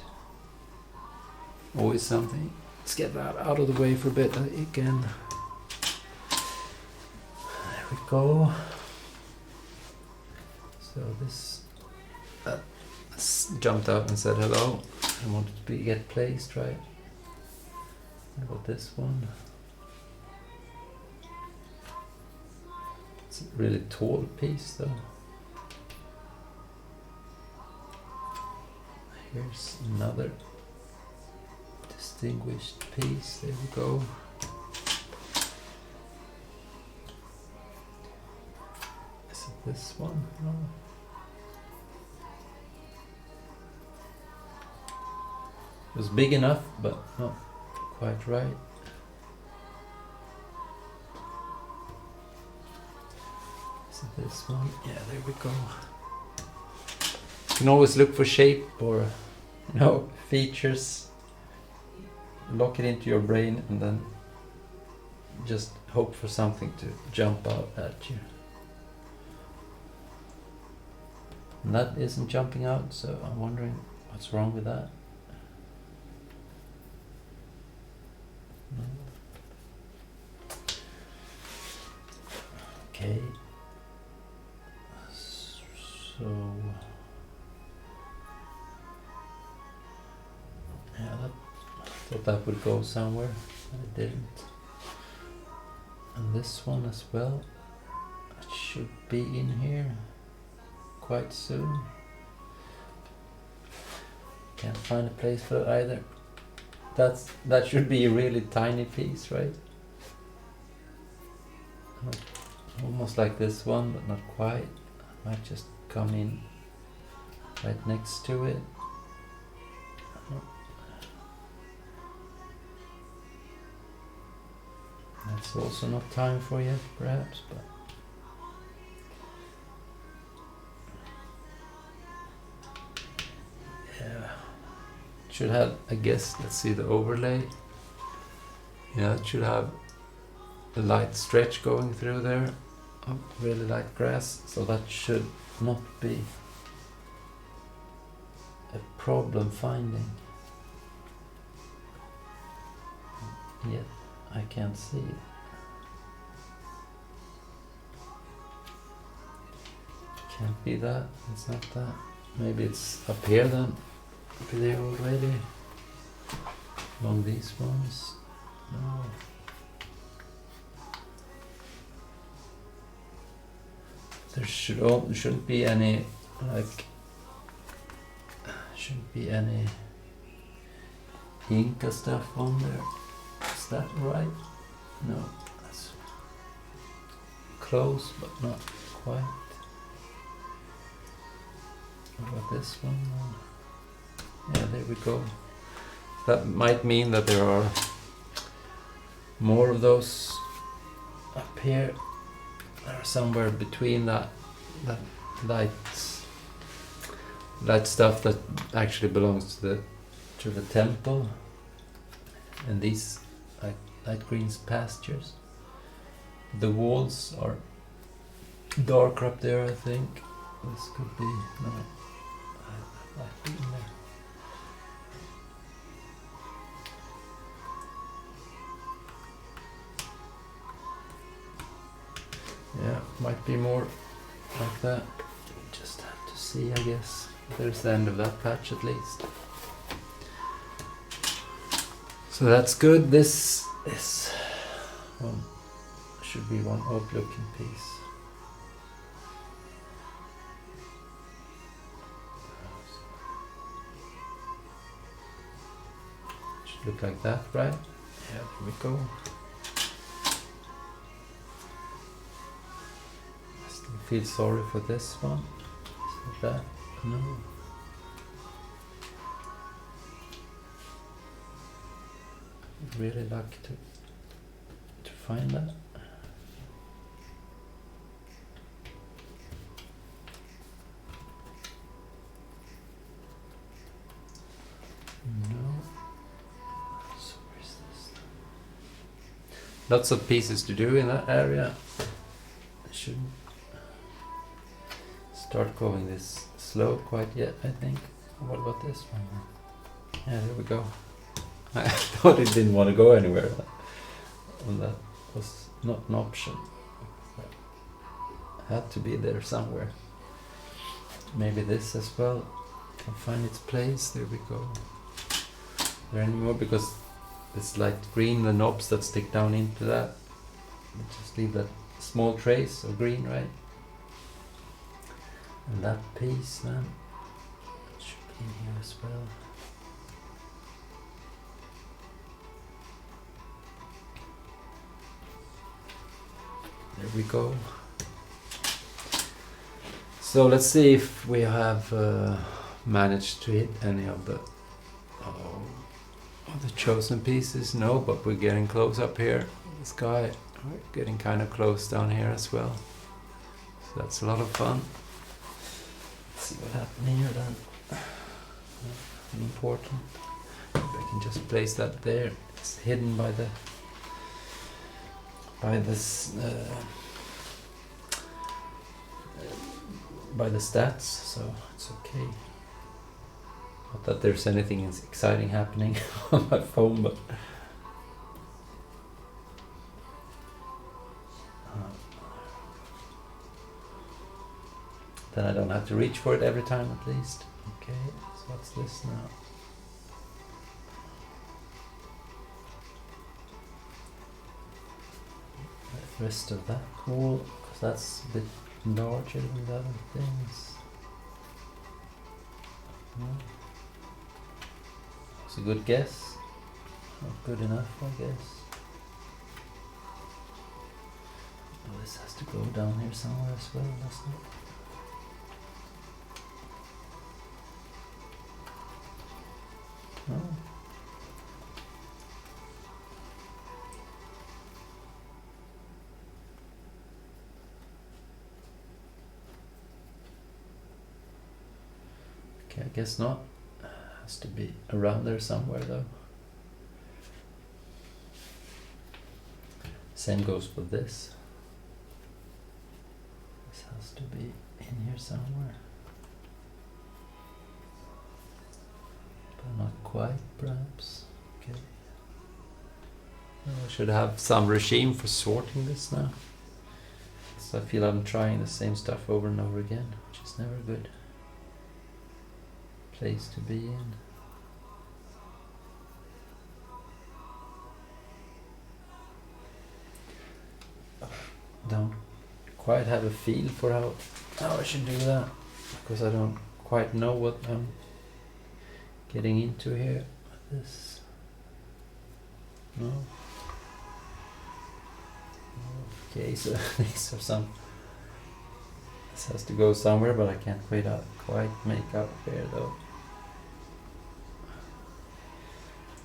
Always something. Let's get that out of the way for a bit again. There we go. So this jumped out and said hello. I want it to get placed right. What about this one? It's a really tall piece though. Here's another distinguished piece. There we go. Is it this one? No. It was big enough, but not quite right. Is it this one? Yeah, there we go. You can always look for shape or, you know, features, lock it into your brain, and then just hope for something to jump out at you. And that isn't jumping out, so I'm wondering what's wrong with that. No. Okay. So yeah, I thought that would go somewhere, but it didn't. And this one as well, it should be in here quite soon. Can't find a place for it either. That should be a really tiny piece, right? Almost like this one, but not quite. Might just come in right next to it. That's also not time for yet, perhaps, but yeah, it should have, I guess, let's see the overlay. Yeah, it should have a light stretch going through there, really light grass, so that should not be a problem finding. Yet I can't see it. Can't be that, it's not that. Maybe it's up here then, up there already, along these ones. No. There shouldn't be any, like, shouldn't be any Inca stuff on there. Is that right? No, that's close but not quite. What about this one? Yeah, there we go. That might mean that there are more of those up here. They're somewhere between that light stuff that actually belongs to the temple, and these light green pastures. The walls are darker up there, I think. This could be light green there. Yeah, might be more like that. Just have to see, I guess. There's the end of that patch at least. So that's good. This is one, should be one odd looking piece. Should look like that, right? Yeah, there we go. Feel sorry for this one. Is that? No. Really lucky to find that. No. So where's this? Lots of pieces to do in that area. I shouldn't start going this slow quite yet, I think. What about this one? Yeah, there we go. I thought it didn't want to go anywhere, and that was not an option. It had to be there somewhere. Maybe this as well can find its place. There we go. There anymore, because it's light green, the knobs that stick down into that. Just leave that small trace of green, right? And that piece then should be in here as well. There we go. So let's see if we have managed to hit any of the chosen pieces. No, but we're getting close up here. The sky, we're getting kind of close down here as well. So that's a lot of fun. See what happened here then. Nothing important. Maybe I can just place that there. It's hidden by the stats, so it's okay. Not that there's anything exciting happening on my phone, but then I don't have to reach for it every time at least. Okay, so what's this now? The rest of that wall, because that's a bit larger than the other things. It's a good guess. Not good enough, I guess. Oh, this has to go down here somewhere as well, doesn't it? Oh. Okay, I guess not. Has to be around there somewhere though. Same goes for this. This has to be in here somewhere. But not quite, perhaps. Okay. I should have some regime for sorting this now. So I feel I'm trying the same stuff over and over again, which is never good place to be in. Don't quite have a feel for how I should do that, because I don't quite know what I'm getting into here with this. No. Okay, so these are some. This has to go somewhere, but I can't quite make out where though.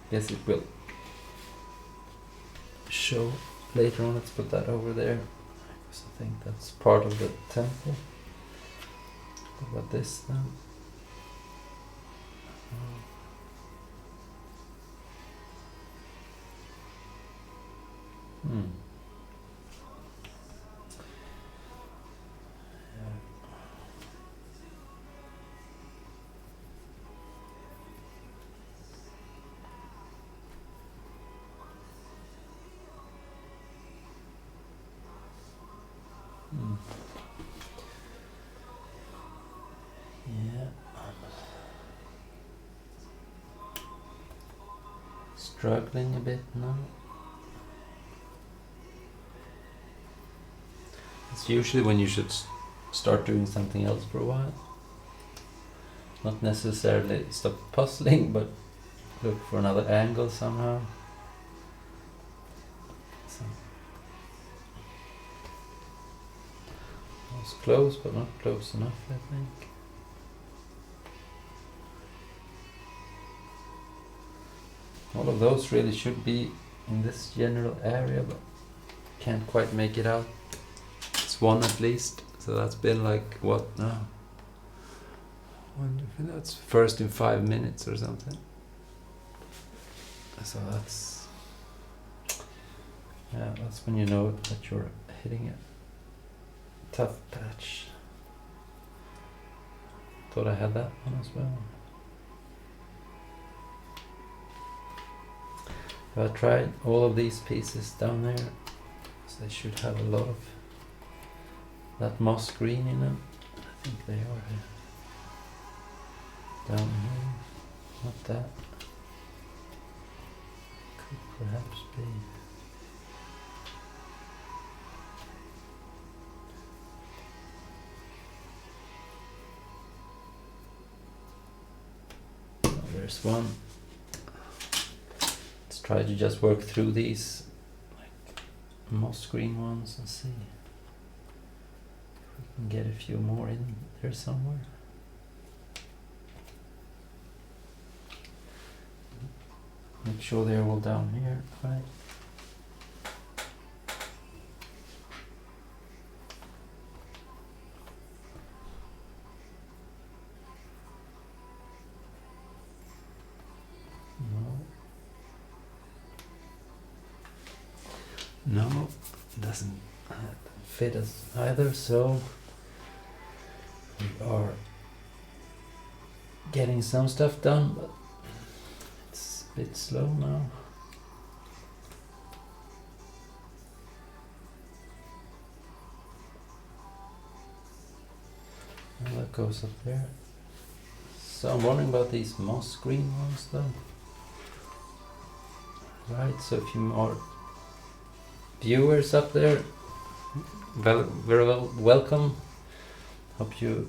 Guess it will show later on. Let's put that over there, because I think that's part of the temple. What about this then? Hmm. Hmm. Yeah, I'm struggling a bit now. It's usually when you should start doing something else for a while. Not necessarily stop puzzling, but look for another angle somehow. So, it's close, but not close enough, I think. All of those really should be in this general area, but can't quite make it out. It's one at least, so that's been like, what now? I wonder if that's first in 5 minutes or something. So that's, yeah, that's when you know that you're hitting a tough patch. Thought I had that one as well. I tried all of these pieces down there, so they should have a lot of that moss green in them. I think they are here. Down here, not that. Could perhaps be. Oh, there's one. Try to just work through these like moss green ones and see if we can get a few more in there somewhere. Make sure they're all down here, right? No, it doesn't fit us either, so we are getting some stuff done, but it's a bit slow now. And that goes up there. So I'm wondering about these moss green ones though. Right, so if you are viewers up there, very well welcome. Hope you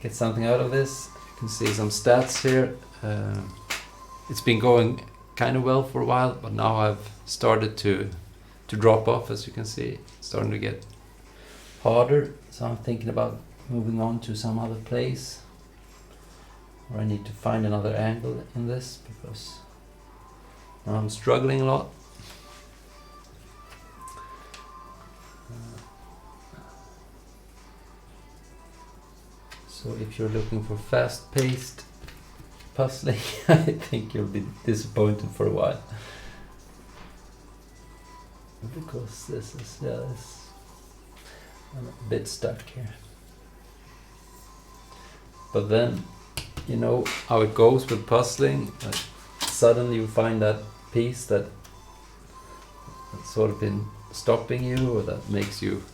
get something out of this. You can see some stats here. It's been going kind of well for a while, but now I've started to drop off, as you can see. It's starting to get harder, so I'm thinking about moving on to some other place, or I need to find another angle in this, because now I'm struggling a lot. So if you're looking for fast-paced puzzling, I think you'll be disappointed for a while. Because this is, I'm a bit stuck here. But then, you know how it goes with puzzling. Suddenly you find that piece that's sort of been stopping you, or that makes you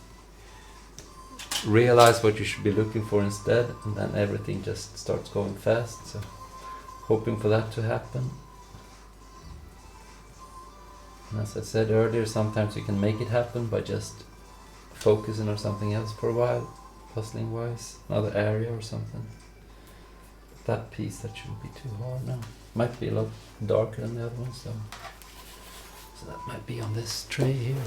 realize what you should be looking for instead, and then everything just starts going fast. So hoping for that to happen. And as I said earlier, sometimes you can make it happen by just focusing on something else for a while, puzzling wise, another area or something. But that piece, that shouldn't be too hard now. Might be a lot darker than the other ones though. So that might be on this tray here.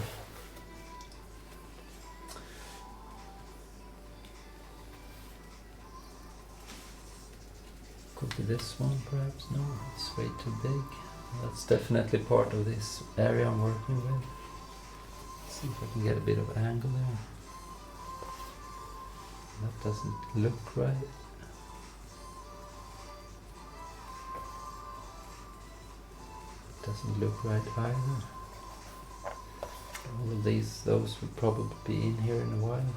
Could be this one perhaps. No, it's way too big. That's definitely part of this area I'm working with. See if I can get a bit of angle there. That doesn't look right. Doesn't look right either. All of those would probably be in here in a while.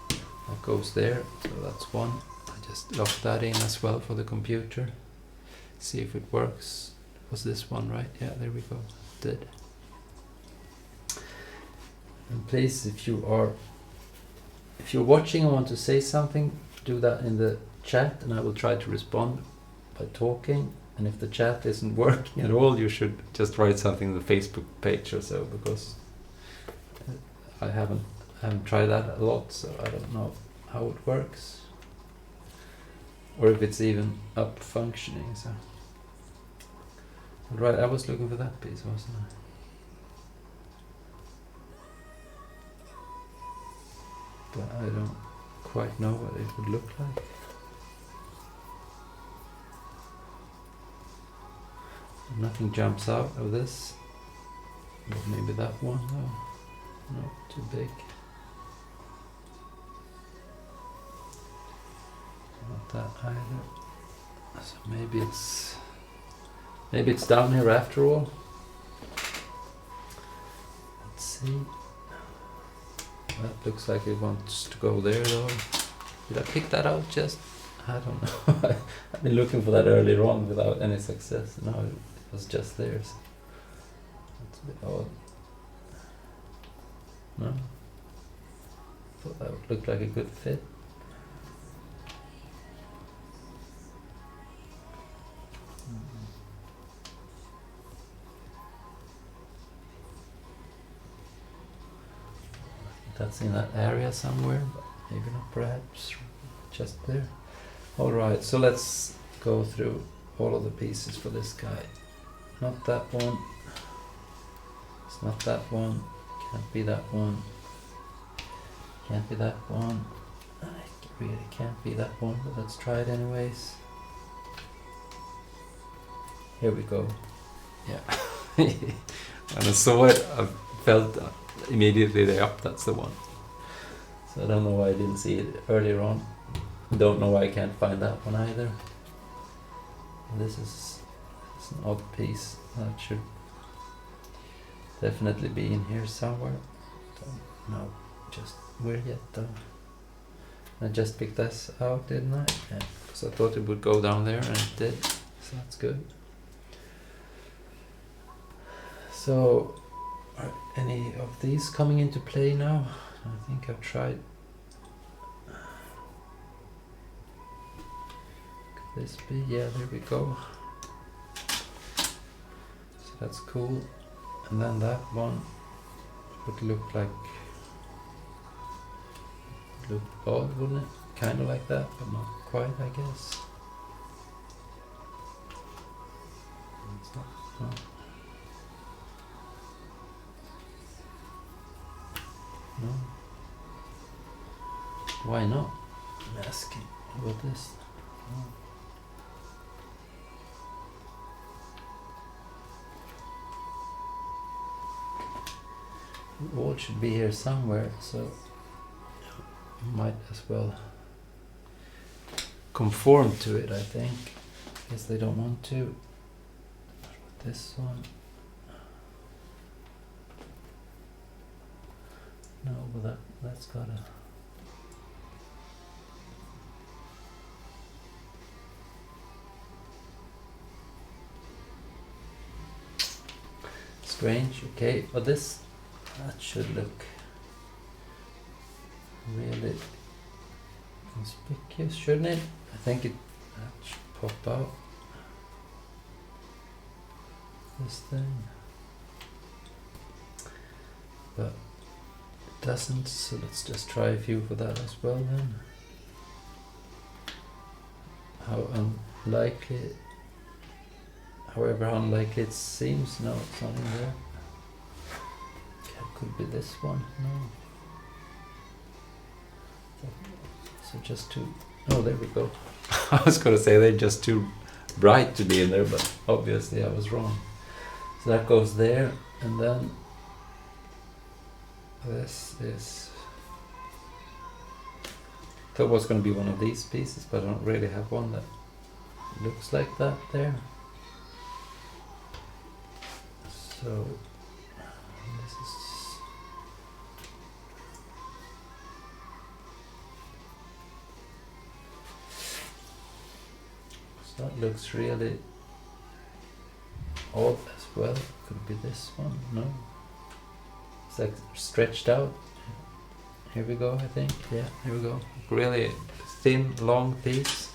That goes there, so that's one. I just lock that in as well for the computer. See if it works. Was this one right? Yeah, there we go. It did. And please, if you're watching and want to say something, do that in the chat, and I will try to respond by talking. And if the chat isn't working at all, you should just write something on the Facebook page or so, because I haven't tried that a lot, so I don't know how it works, or if it's even up functioning. So, right, I was looking for that piece, wasn't I? But I don't quite know what it would look like. Nothing jumps out of this. But maybe that one though. No, too big. Not that either. So maybe it's down here after all. Let's see. That looks like it wants to go there though. Did I pick that out just? I don't know. I've been looking for that earlier on without any success. No, it was just there. So that's a bit odd. No? Thought that would look like a good fit. That's in that area somewhere, but maybe not, perhaps just there. Alright, so let's go through all of the pieces for this guy. Not that one. It's not that one. Can't be that one. Can't be that one. I really can't be that one, but let's try it anyways. Here we go. Yeah. When I saw it, I felt immediately that's the one. So I don't know why I didn't see it earlier on. Don't know why I can't find that one either. This is an odd piece. That should definitely be in here somewhere. Don't know just where yet though. I just picked this out, didn't I? Yeah, because I thought it would go down there, and it did. So that's good. So, are any of these coming into play now? I think I've tried. Could this be? Yeah, there we go. So that's cool. And then that one would look like, look odd, wouldn't it? Kind of like that, but not quite, I guess. It's not, no. No. Why not? I'm asking. How about this? No. The wall should be here somewhere, so might as well conform to it, I think. Guess they don't want to. This one. No, but that's gotta. Strange, okay, but that should look really conspicuous, shouldn't it? I think that should pop out. This thing. But it doesn't, so let's just try a few for that as well then. How unlikely, however unlikely it seems, no, it's not in there. It could be this one, no. So just two, oh there we go. I was gonna say they're just too bright to be in there, but obviously I was wrong. So that goes there, and then this is... thought it was going to be one of these pieces, but I don't really have one that looks like that there. So this is... so that looks really odd as well. Could be this one, no? It's like stretched out. Here we go, I think. Yeah, here we go. Really thin, long piece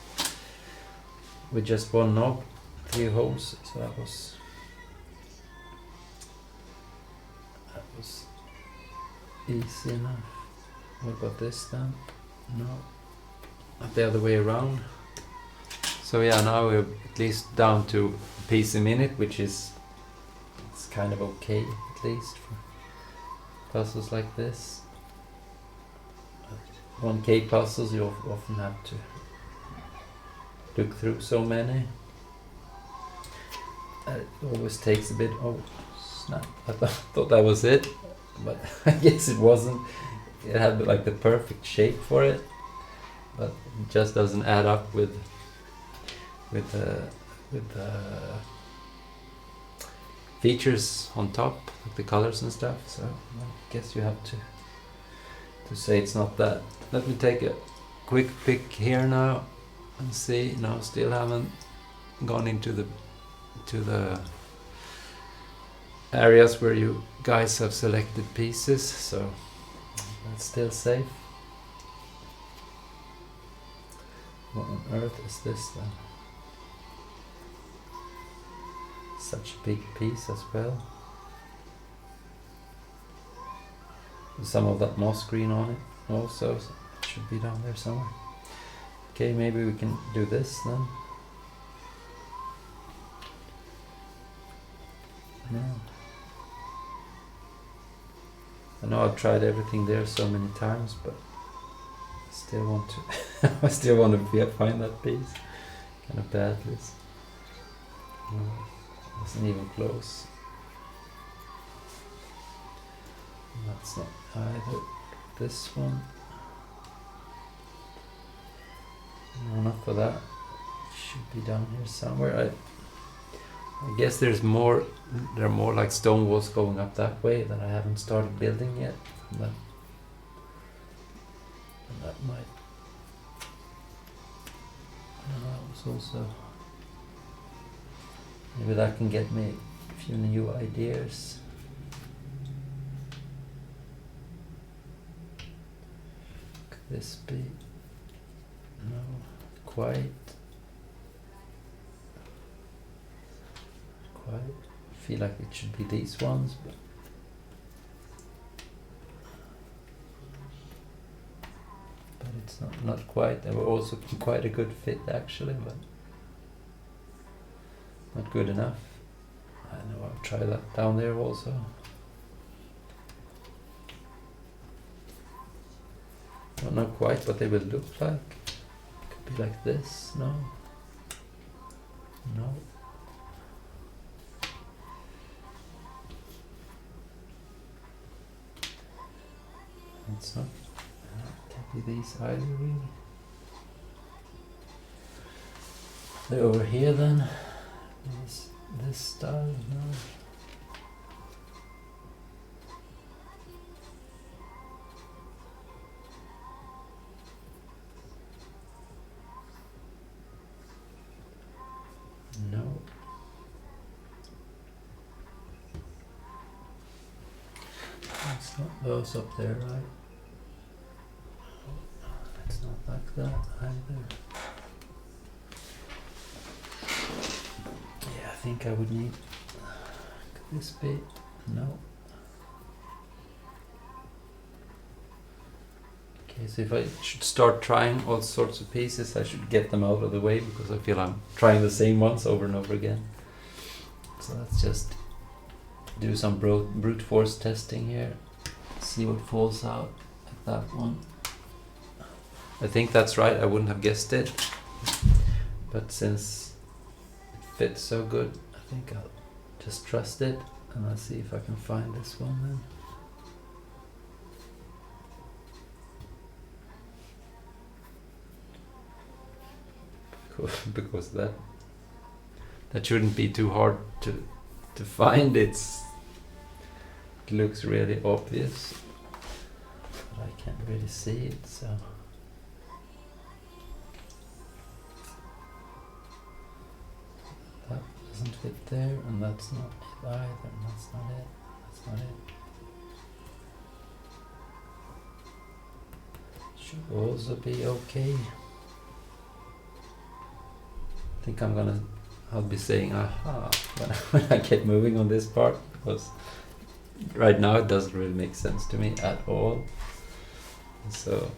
with just one knob, 3 holes. So that was easy enough. What about this then? No, not the other way around. So yeah, now we're at least down to a piece a minute, which is it's kind of okay, at least for puzzles like this. 1K puzzles, you often have to look through so many. It always takes a bit. Oh snap! I thought that was it, but I guess it wasn't. It had like the perfect shape for it, but it just doesn't add up with features on top, like the colors and stuff. So I guess you have to say it's not that. Let me take a quick pick here now and see. No, still haven't gone into the areas where you guys have selected pieces, so that's still safe. What on earth is this then? Such a big piece as well. Some of that moss green on it also, so it should be down there somewhere. Okay, maybe we can do this then. No. I know I've tried everything there so many times, but I still want to I still want to find that piece kind of badly. No, wasn't even close. That's not either. This one. No, not for that. Should be down here somewhere. I guess there are more like stone walls going up that way that I haven't started building yet. And that might. That was also. Maybe that can get me a few new ideas. Could this be? No, quite. I feel like it should be these ones, but it's not quite. They were also quite a good fit actually, but not good enough. I know I'll try that down there also. Well, not quite what they will look like. Could be like this. No. No. It's not. Can't be these either, really. They're over here then. This style, no. No. It's not those up there, right? It's not like that either. Yeah, I think I would need. Could this be? No. Okay, so if I should start trying all sorts of pieces, I should get them out of the way because I feel I'm trying the same ones over and over again. So let's just do some brute force testing here. See what falls out like that one. I think that's right. I wouldn't have guessed it, but since fits so good. I think I'll just trust it, and I'll see if I can find this one then. Because that shouldn't be too hard to find. It looks really obvious, but I can't really see it, so that doesn't fit there, and that's not it either, and that's not it, that's not it. Should also be okay. I think I'll be saying aha when I get moving on this part, because right now it doesn't really make sense to me at all. So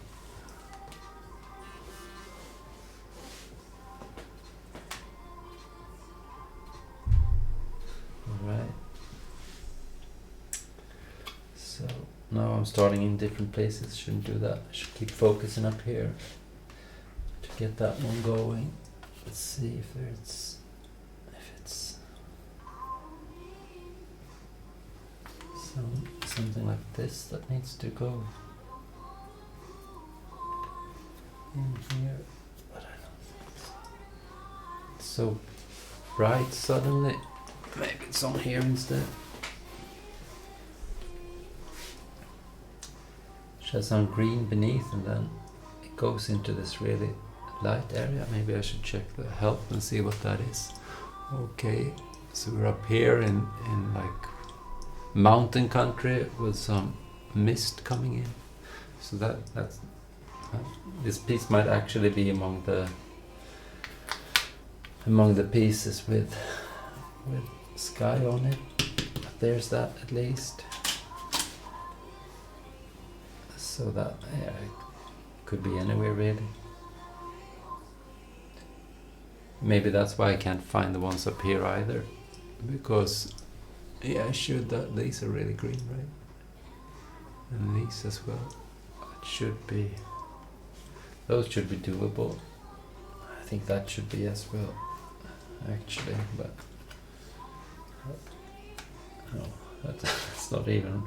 alright. So now I'm starting in different places. Shouldn't do that. I should keep focusing up here to get that one going. Let's see if it's something like this that needs to go in here, but I don't think so. It's so bright suddenly. Maybe it's on here instead. It has some green beneath, and then it goes into this really light area. Maybe I should check the help and see what that is. Okay, so we're up here in like mountain country with some mist coming in. So that's this piece might actually be among the pieces with sky on it. But there's that at least. So that it could be anywhere really. Maybe that's why I can't find the ones up here either, because these are really green, right? And these as well. Those should be doable. I think that should be as well, actually, but no, that's not even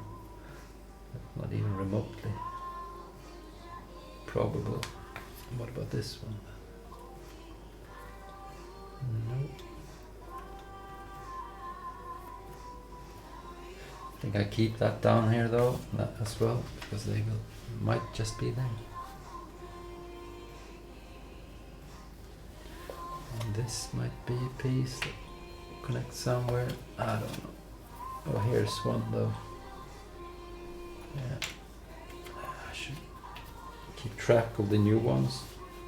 remotely probable. What about this one? No. I think I keep that down here though, that as well, because they might just be there. And this might be a piece that connects somewhere. I don't know. Oh, here's one though. Yeah. I should keep track of the new ones,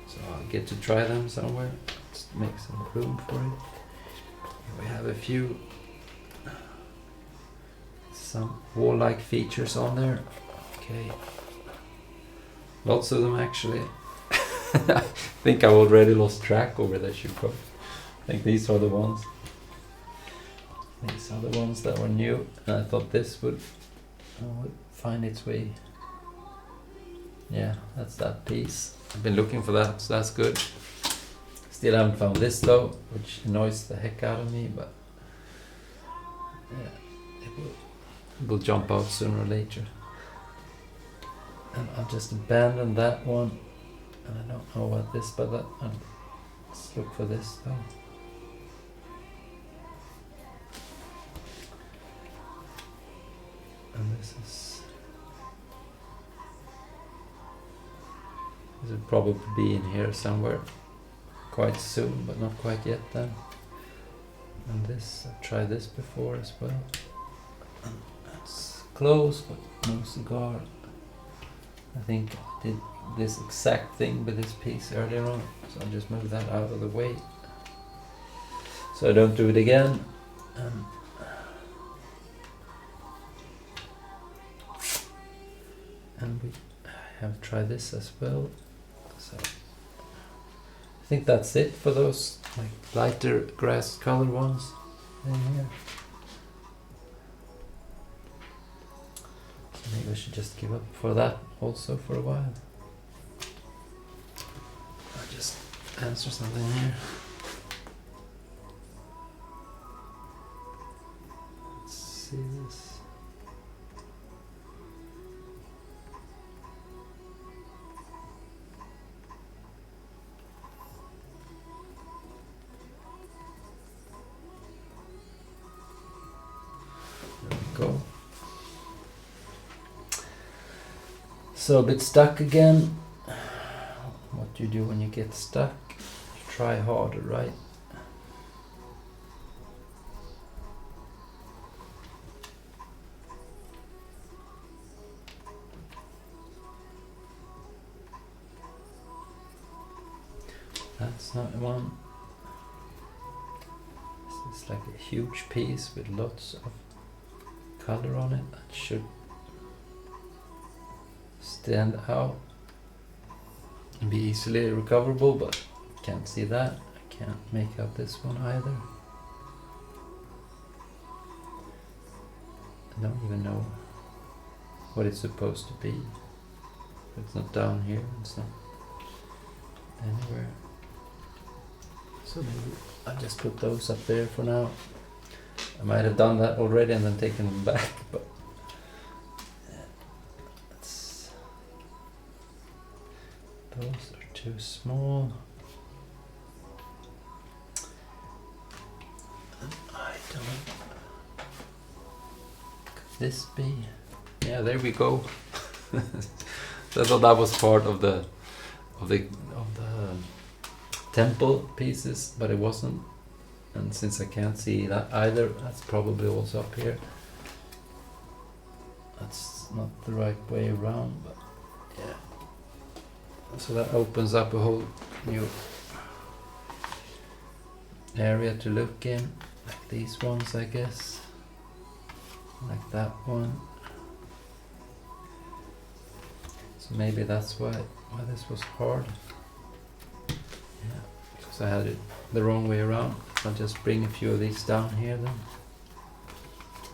so I'll get to try them somewhere. Let's make some room for it. We have a few some wall-like features on there. Okay, lots of them actually. I think I already lost track of where they should go. I think these are the ones. These are the ones that were new, and I thought this would find its way. Yeah, that's that piece. I've been looking for that, so that's good. Still haven't found this though, which annoys the heck out of me, but yeah, it will jump out sooner or later. And I'll just abandon that one, and I don't know about this, but let's look for this though. And this would probably be in here somewhere quite soon, but not quite yet then. And this, I've tried this before as well. And that's close, but no cigar. I think I did this exact thing with this piece earlier on, so I'll just move that out of the way so I don't do it again. And we have tried this as well, so I think that's it for those like lighter grass color ones in here. So maybe I should just give up for that also for a while. I'll just answer something here. So a bit stuck again. What do you do when you get stuck? You try harder, right? That's not one. This is like a huge piece with lots of color on it. That should stand out and be easily recoverable, but can't see that. I can't make out this one either. I don't even know what it's supposed to be. It's not down here, it's not anywhere. So maybe I'll just put those up there for now. I might have done that already and then taken them back, but those are too small. And I don't. Could this be? Yeah, there we go. So I thought that was part of the temple pieces, but it wasn't. And since I can't see that either, that's probably also up here. That's not the right way around, but yeah. So that opens up a whole new area to look in, like these ones, I guess, like that one. So maybe that's why this was hard. Yeah, because I had it the wrong way around. So I'll just bring a few of these down here then,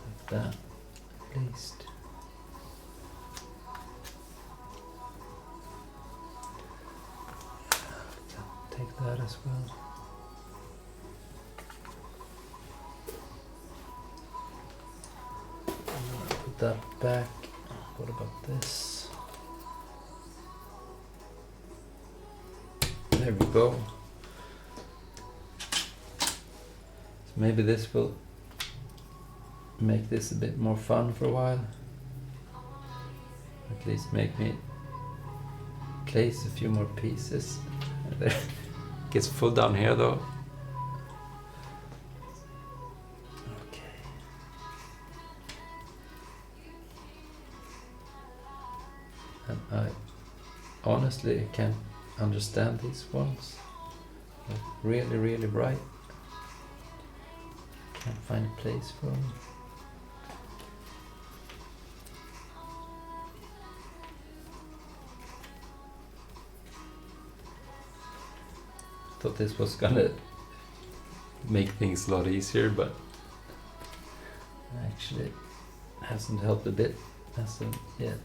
like that, at least. Take that as well. Put that back. What about this? There we go. So maybe this will make this a bit more fun for a while. At least make me place a few more pieces. There. Gets full down here though. Okay. And I honestly can't understand these ones. They're really, really bright. Can't find a place for them. Thought this was gonna make things a lot easier, but actually it hasn't helped a bit. Hasn't yet.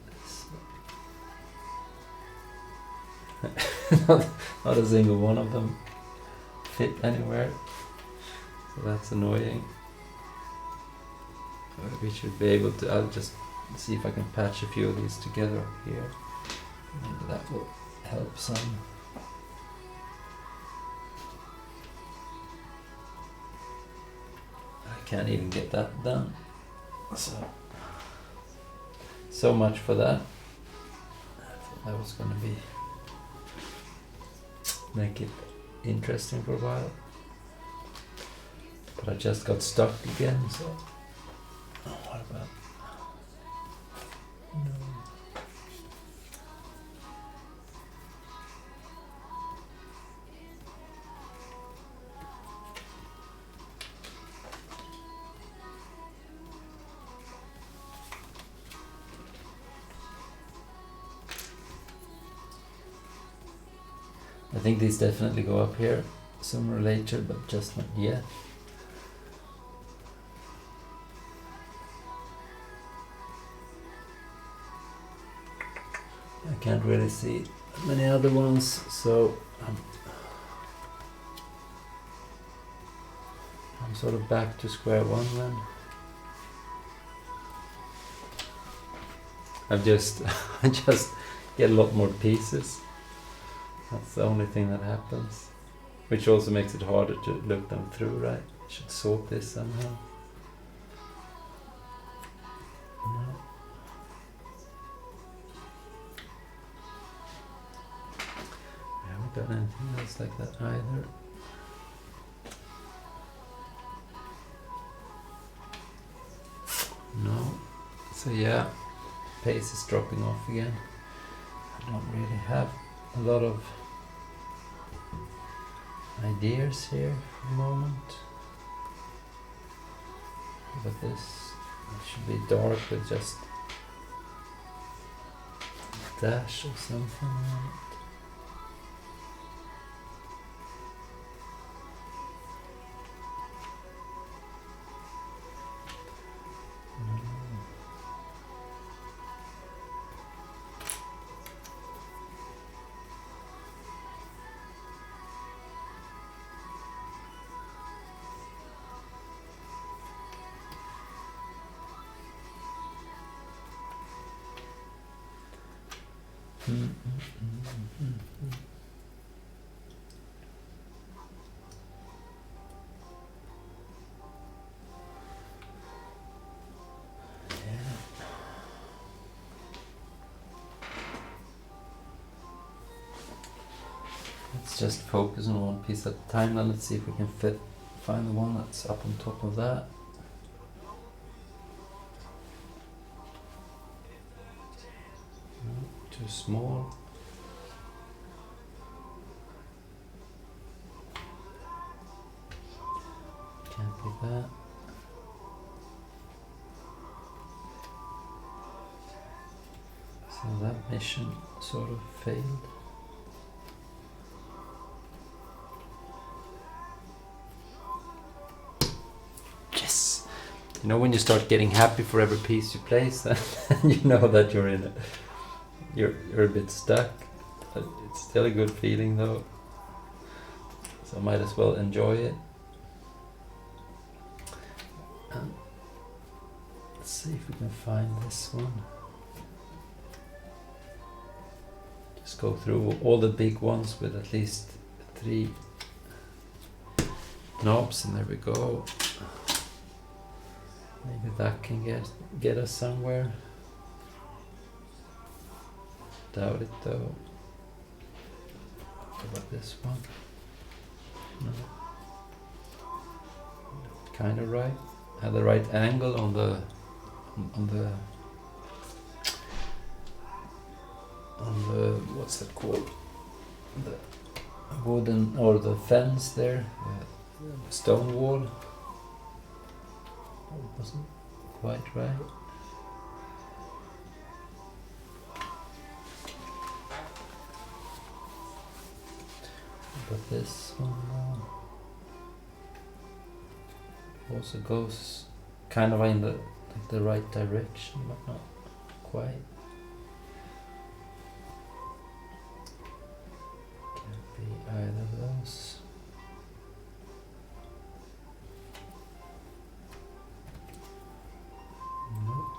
Not a single one of them fit anywhere, so that's annoying. We should be able to. I'll just see if I can patch a few of these together up here. Maybe that will help some. Can't even get that done. So much for that. I thought that was going to be make it interesting for a while, but I just got stuck again. So what about no? I think these definitely go up here sooner or later, but just not yet. I can't really see many other ones, so I'm sort of back to square one then. I just get a lot more pieces. That's the only thing that happens, which also makes it harder to look them through, right? I should sort this somehow. No. got anything else like that either. No. So yeah, pace is dropping off again. I don't really have a lot of ideas here for the moment. But this should be dark with just a dash or something on it. Let's just focus on one piece at a time. Now let's see if we can find the one that's up on top of that. No, too small. Can't be that. So that mission sort of failed. Yes! You know when you start getting happy for every piece you place, then you know that you're in it. You're a bit stuck. But it's still a good feeling though. So might as well enjoy it. Let's see if we can find this one. Just go through all the big ones with at least 3 knobs, and there we go. Maybe that can get us somewhere. Doubt it though. What about this one? No. Kind of right. Had the right angle on the what's that called? The wooden or the fence there, the stone wall. It wasn't quite right. But this one also goes kind of in the right direction, but not quite. Can't be either of those. Nope.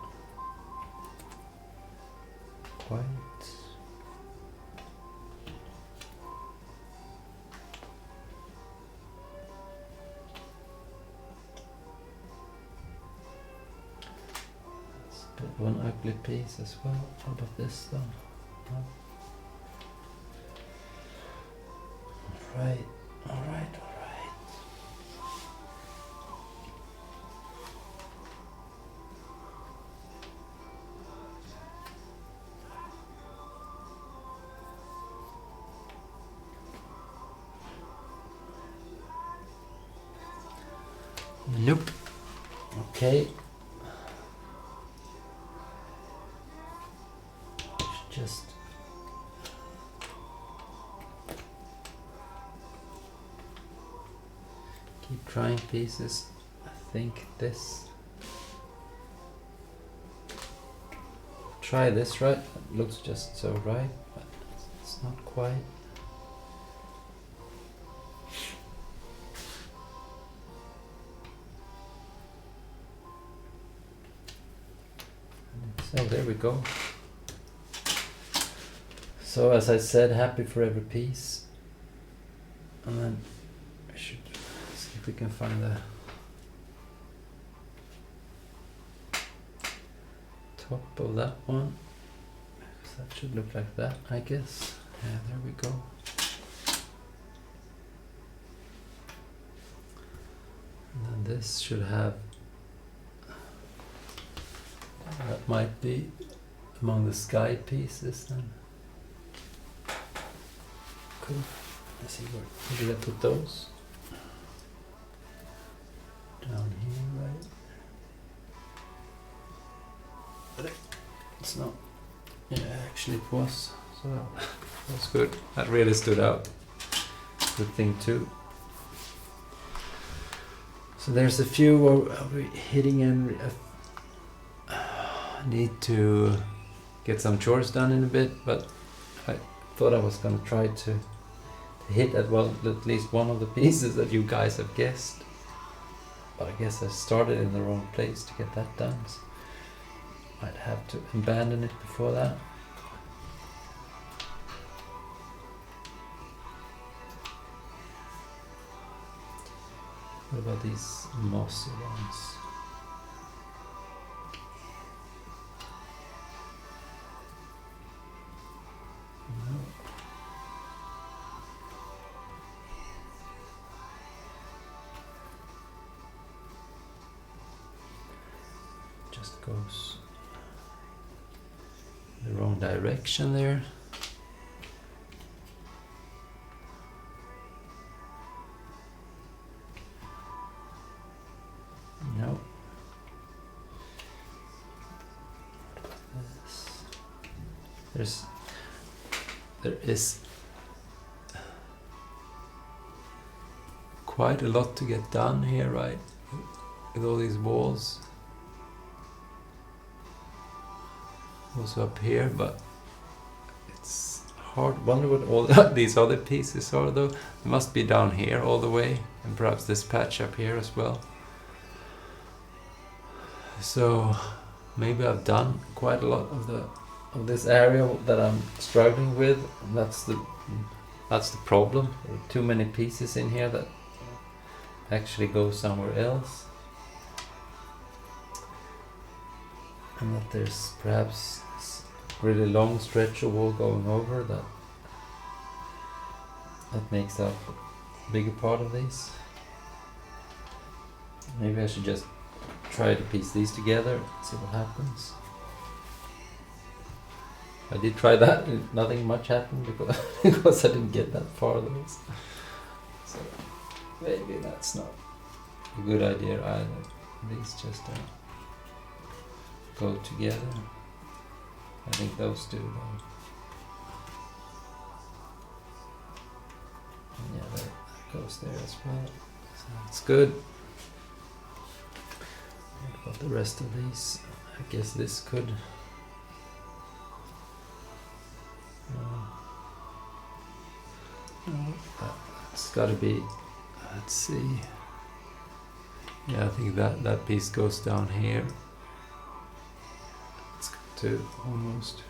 Quite. One ugly piece as well. How about this though? No. Alright, alright. Nope. Okay. Just keep trying pieces. I think this. Try this, right? It looks just so right, but it's not quite. So there we go. So as I said, happy for every piece. And then we should see if we can find the top of that one. That should look like that, I guess. Yeah, there we go. this should have, that might be among the sky pieces then. Cool. Let's see where did I put those? Down here, right? But it's not. Yeah, actually it was. So that's good. That really stood out. Good thing too. So there's a few we're hitting and need to get some chores done in a bit, but I thought I was gonna try to hit at least one of the pieces that you guys have guessed. But I guess I started in the wrong place to get that done. So I'd have to abandon it before that. What about these mossy ones? No. Just goes the wrong direction there. No. There is quite a lot to get done here, right? With all these walls. Also up here, but it's hard. Wonder what all these other pieces are though. They must be down here all the way, and perhaps this patch up here as well. So maybe I've done quite a lot of this area that I'm struggling with. And that's the problem. There are too many pieces in here that actually go somewhere else, and that there's perhaps this really long stretch of wall going over that makes up a bigger part of these. Maybe I should just try to piece these together, see what happens. I did try that, nothing much happened because I didn't get that far though. So maybe that's not a good idea either. These just don't go together. I think those do though. And yeah, that goes there as well. So that's good. What about the rest of these? I guess this could. No, that's got to be. Let's see. Yeah, I think that piece goes down here. It's to almost.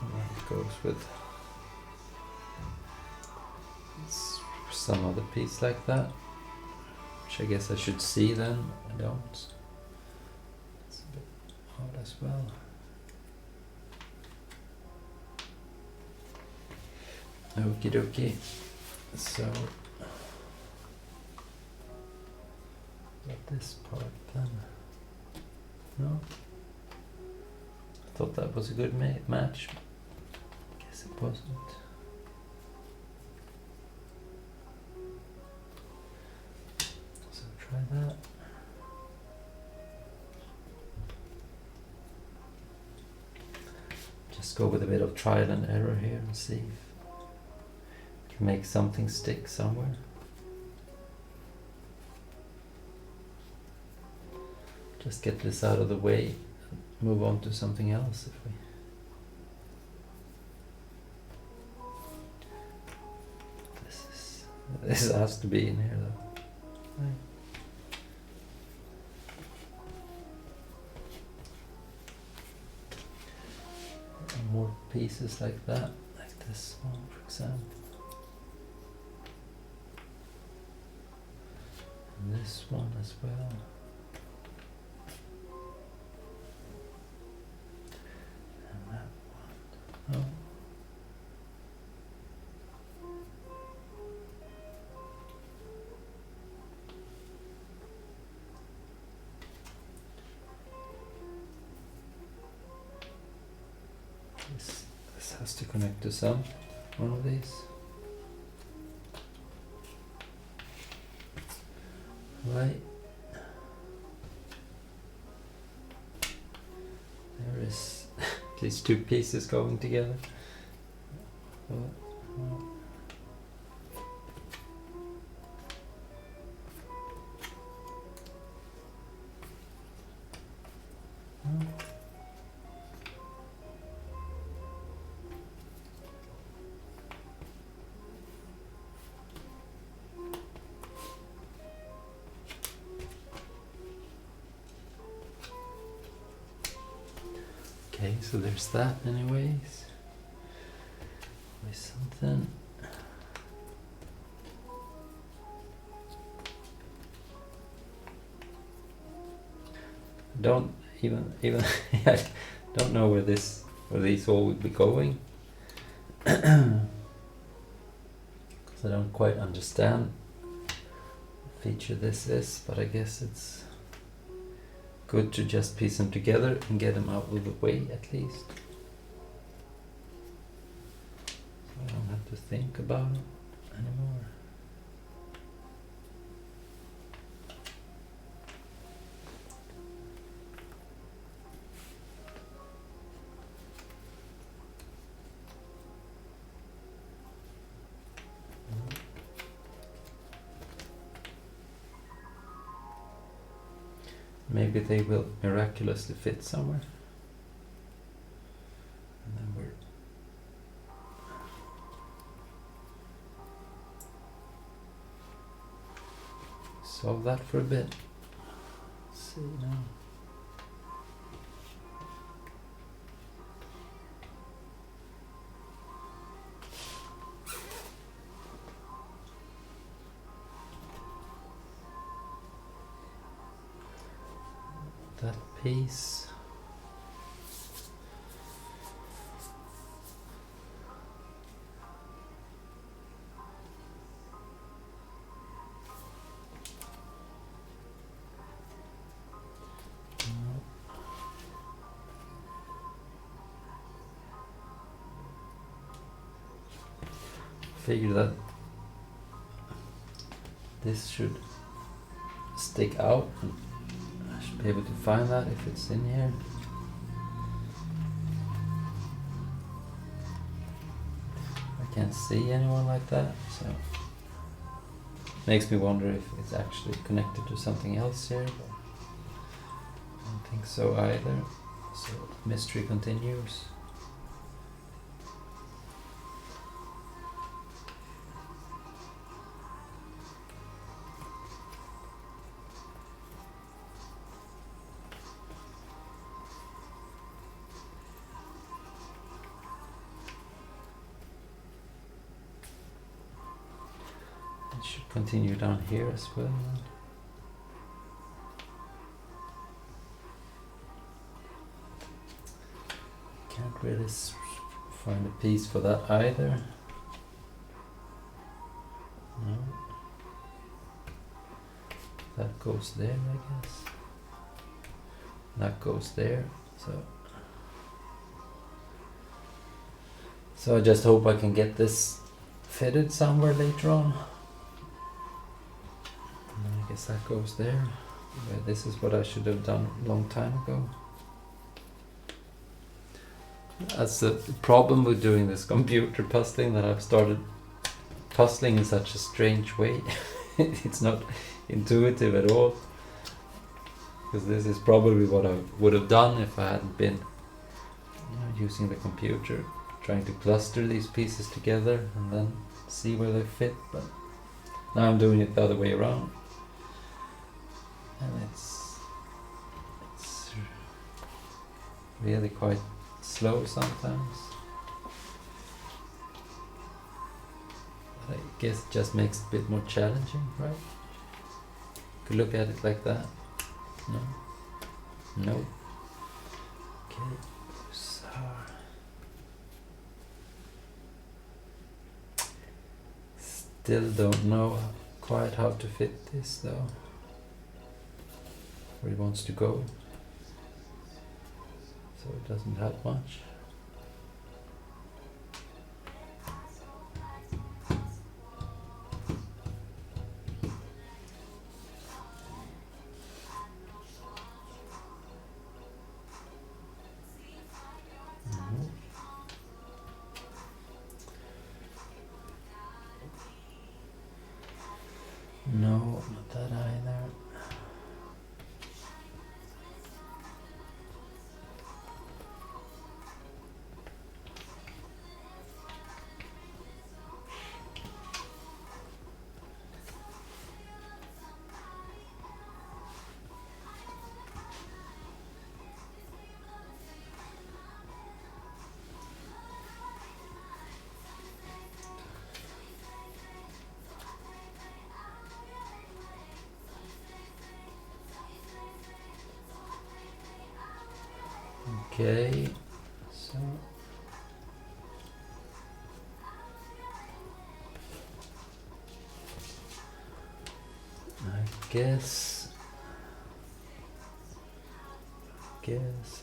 And that goes with some other piece like that, which I guess I should see then. I don't. It's a bit odd as well. Okie dokie. So, got this part then. No? I thought that was a good match. Guess it wasn't. So try that. Just go with a bit of trial and error here and see if we can make something stick somewhere. Just get this out of the way and move on to something else if we. This has to be in here though. Right. And more pieces like that, like this one for example. And this one as well. And that one. Oh. has to connect to some one of these. Right. There is at least two pieces going together. Okay, so there's that anyways. With something. Don't even I don't know where these all would be going. Because I don't quite understand what feature this is, but I guess it's good to just piece them together and get them out of the way at least. So I don't have to think about them anymore. Maybe they will miraculously fit somewhere. And then we're solve that for a bit. Let's see now. That piece. Figure that this should stick out. I should be able to find that if it's in here. I can't see anyone like that, so makes me wonder if it's actually connected to something else here, but I don't think so either. So mystery continues. It should continue down here as well. Can't really find a piece for that either. No. That goes there, I guess. That goes there. So I just hope I can get this fitted somewhere later on. I guess that goes there. But this is what I should have done a long time ago. That's the problem with doing this computer puzzling, that I've started puzzling in such a strange way. It's not intuitive at all. Because this is probably what I would have done if I hadn't been using the computer, trying to cluster these pieces together and then see where they fit. But now I'm doing it the other way around. And it's really quite slow sometimes. But I guess it just makes it a bit more challenging, right? Could look at it like that. No? No? Okay. So still don't know quite how to fit this though. Where he wants to go. So it doesn't help much. not that either. Okay, so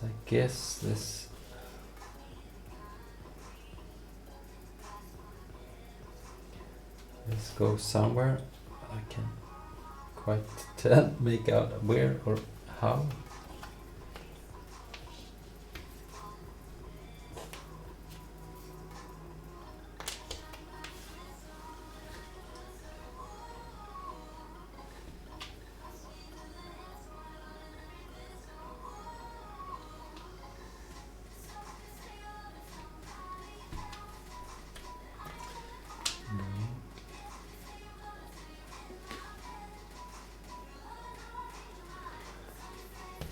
I guess this goes somewhere. I can quite make out where or how.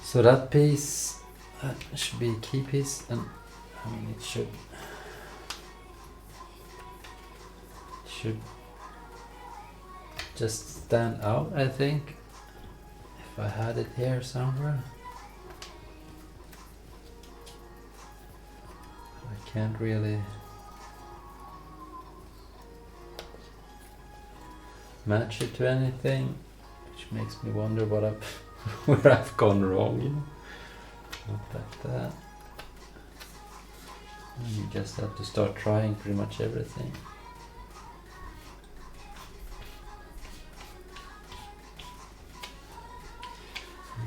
So that piece should be a key piece, and I mean it should just stand out, I think, if I had it here somewhere. I can't really match it to anything, which makes me wonder what where I've gone wrong, you know. Not that. And you just have to start trying pretty much everything.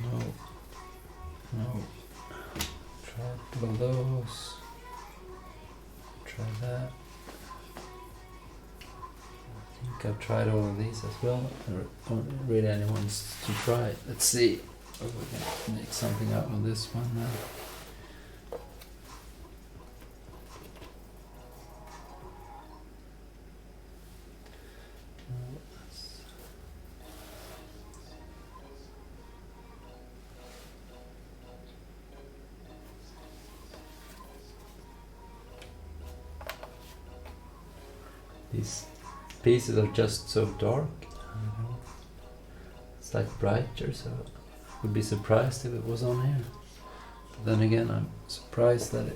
No. Try one of those. Try that. I think I've tried all of these as well. There aren't really anyone to try. Let's see if we can make something out of this one now. These pieces are just so dark. It's like brighter, so I would be surprised if it was on here. But then again, I'm surprised that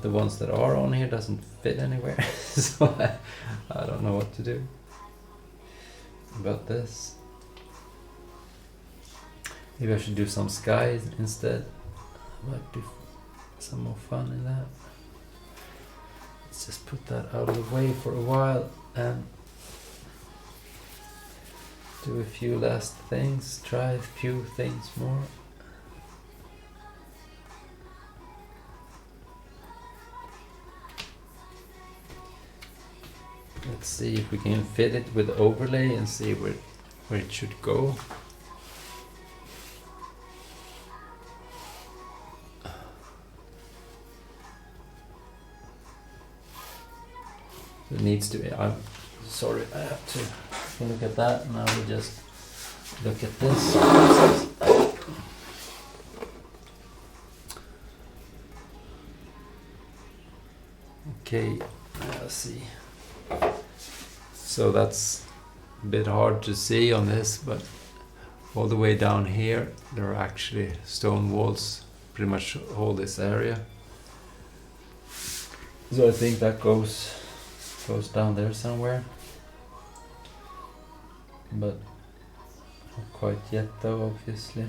the ones that are on here doesn't fit anywhere. So I don't know what to do about this. Maybe I should do some skies instead. Might be some more fun in that. Let's just put that out of the way for a while and do a few last things, try a few things more. Let's see if we can fit it with overlay and see where it should go. It needs to be, I'm sorry, I have to look at that. Now we just look at this. Okay, let's see. So that's a bit hard to see on this, but all the way down here there are actually stone walls pretty much hold this area. So I think that goes down there somewhere, but not quite yet though, obviously.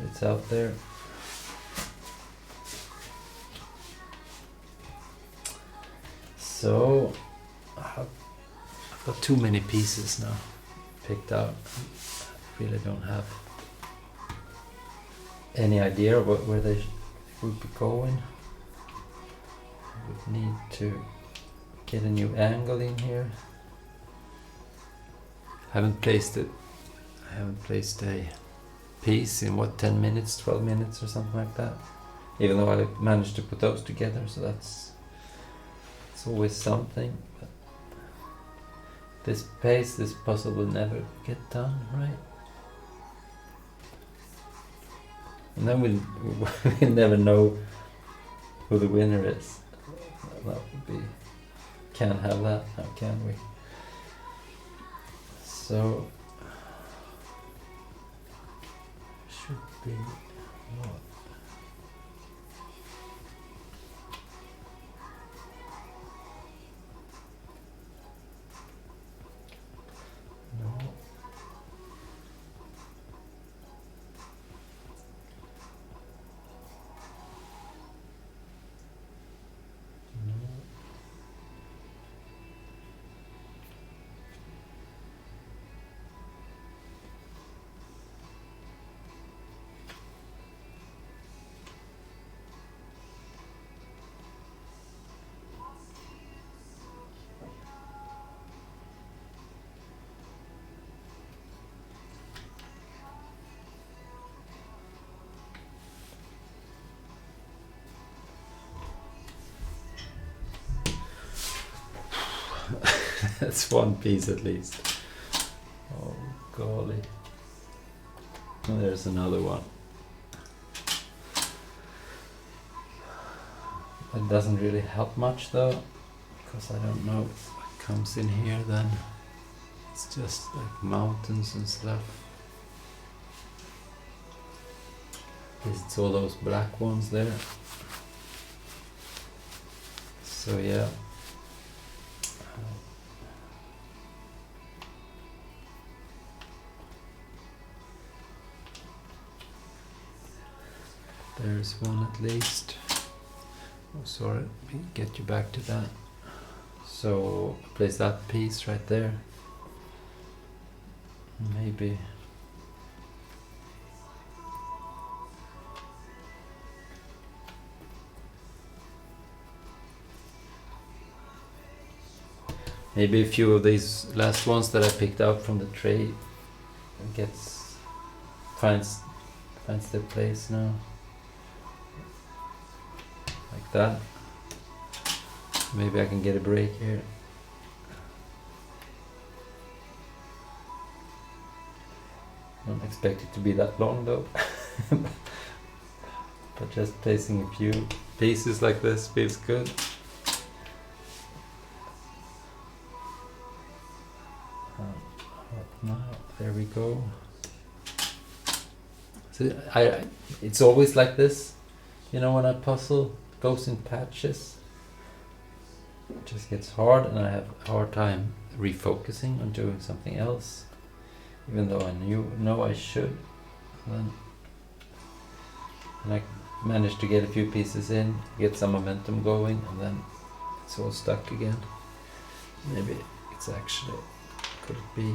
It's out there. So I've got too many pieces now picked out. I really don't have any idea where they would be going. would need to get a new angle in here. I haven't placed a piece in 10 minutes, 12 minutes or something like that. Even though I managed to put those together, so it's always something. But this puzzle will never get done, right? And then we'll never know who the winner is. That would be... Can't have that now, can we? So... Should be... What? No. That's one piece at least. Oh golly. And there's another one. It doesn't really help much though, because I don't know what comes in here then. It's just like mountains and stuff. It's all those black ones there. So yeah. There's one at least. Oh, sorry, let me get you back to that. So place that piece right there. Maybe. Maybe a few of these last ones that I picked out from the tray finds their place now. Like that. Maybe I can get a break here. Don't expect it to be that long though. But just placing a few pieces like this feels good. Now, there we go. So it's always like this, you know, when I puzzle, it goes in patches. It just gets hard and I have a hard time refocusing on doing something else, even though I know I should. And I managed to get a few pieces in, get some momentum going, and then it's all stuck again. Maybe it's actually, could it be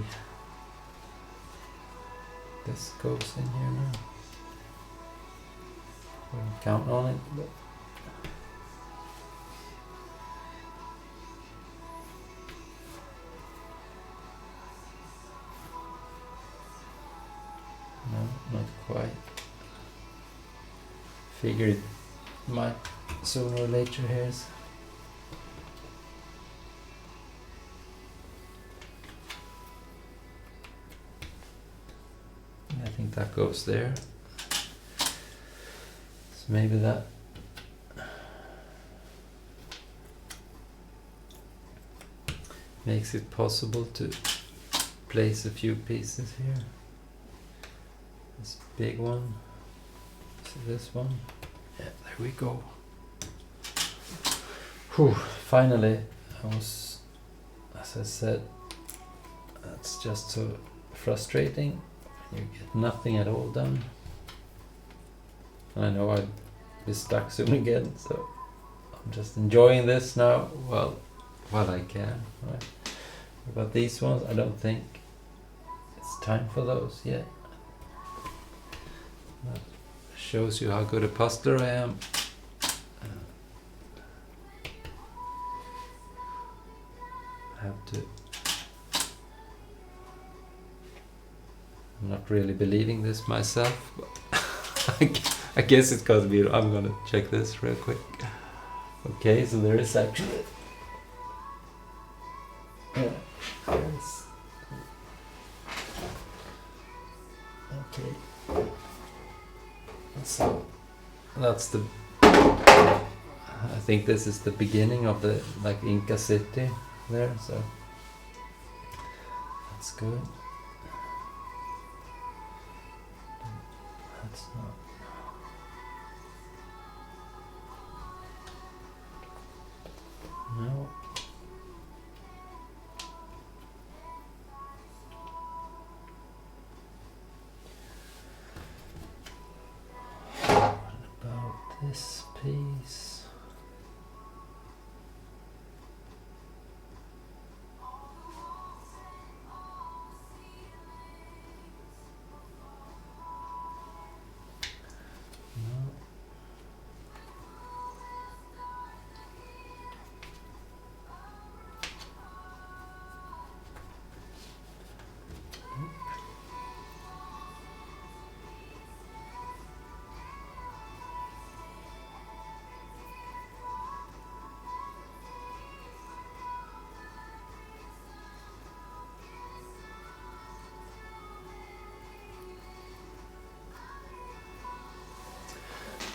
this goes in here now? Wouldn't count on it, but no, not quite. Figured it might sooner or later here. I think that goes there. So maybe that makes it possible to place a few pieces here. This big one. So this one. Yeah, there we go. Whew, finally, as I said, that's just so frustrating. You get nothing at all done. I know I'll be stuck soon again, so I'm just enjoying this now while I can. Right? But these ones, I don't think it's time for those yet. That shows you how good a puzzler I am. have to. I'm not really believing this myself, but I guess it's gotta be. I'm gonna check this real quick. Okay, so there is actually. Yes. Okay. So that's the. I think this is the beginning of the Inca city there. So that's good. That's not. No. What about this piece?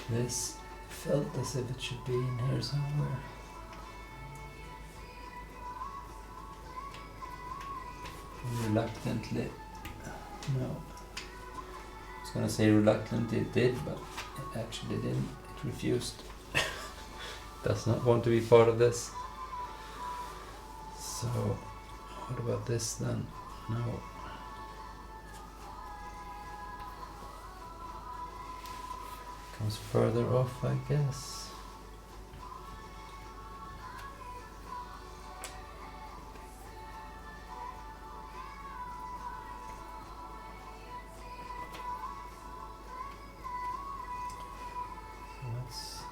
This felt as if it should be in here somewhere. Reluctantly, no. I was gonna say reluctantly it did, but it actually didn't. It refused. Does not want to be part of this. So, what about this then? No. Comes further off, I guess. So that's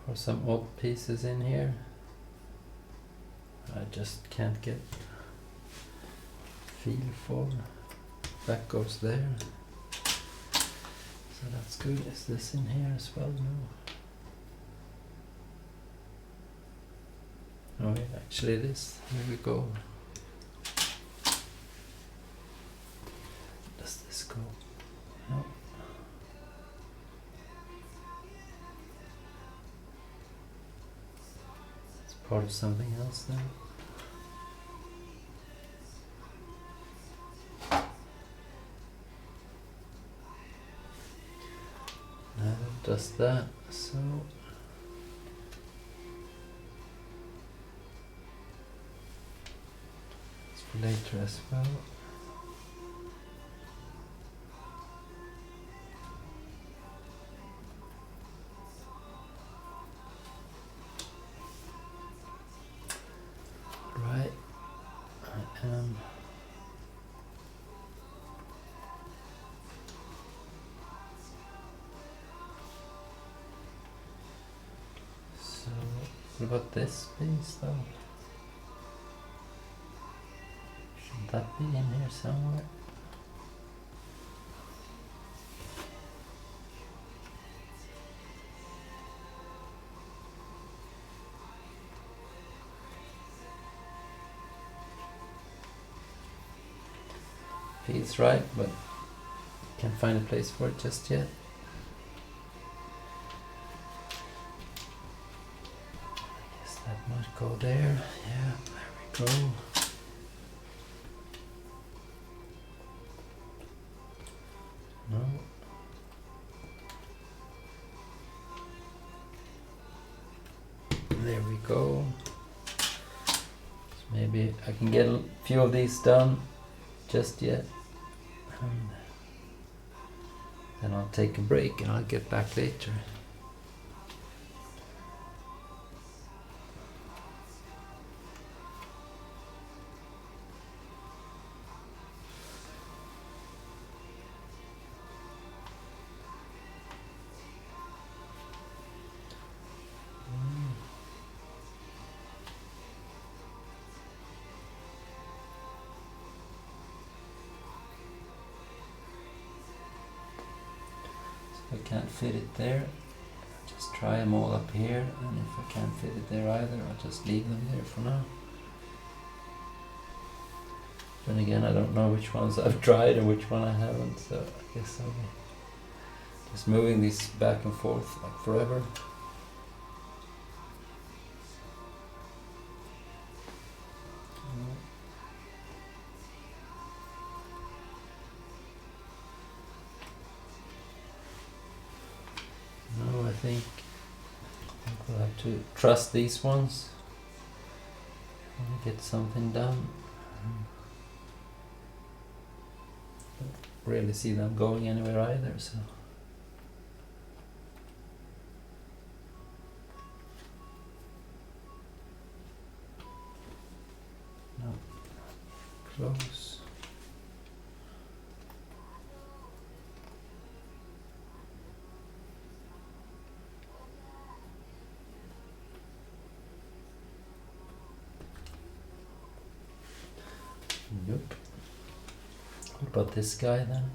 or some odd pieces in here. I just can't get feel for. That goes there. So that's good. Is this in here as well? No. Oh, yeah, actually it is. Here we go. Does this go? No. It's part of something else now. Does that, so it's for later as well. Right, I am. What about this piece though? Should that be in here somewhere? Feels right, but can't find a place for it just yet. That might go there. Yeah, there we go. No. There we go. So maybe I can get a few of these done just yet. And then I'll take a break and I'll get back later. If I can't fit it there, just try them all up here, and if I can't fit it there either, I'll just leave them there for now. Then again, I don't know which ones I've tried and which one I haven't, so I guess I'll be just moving these back and forth like forever. No, I think we'll have to trust these ones and get something done. Don't really see them going anywhere either, so. No. Close. Nope. What about this guy then?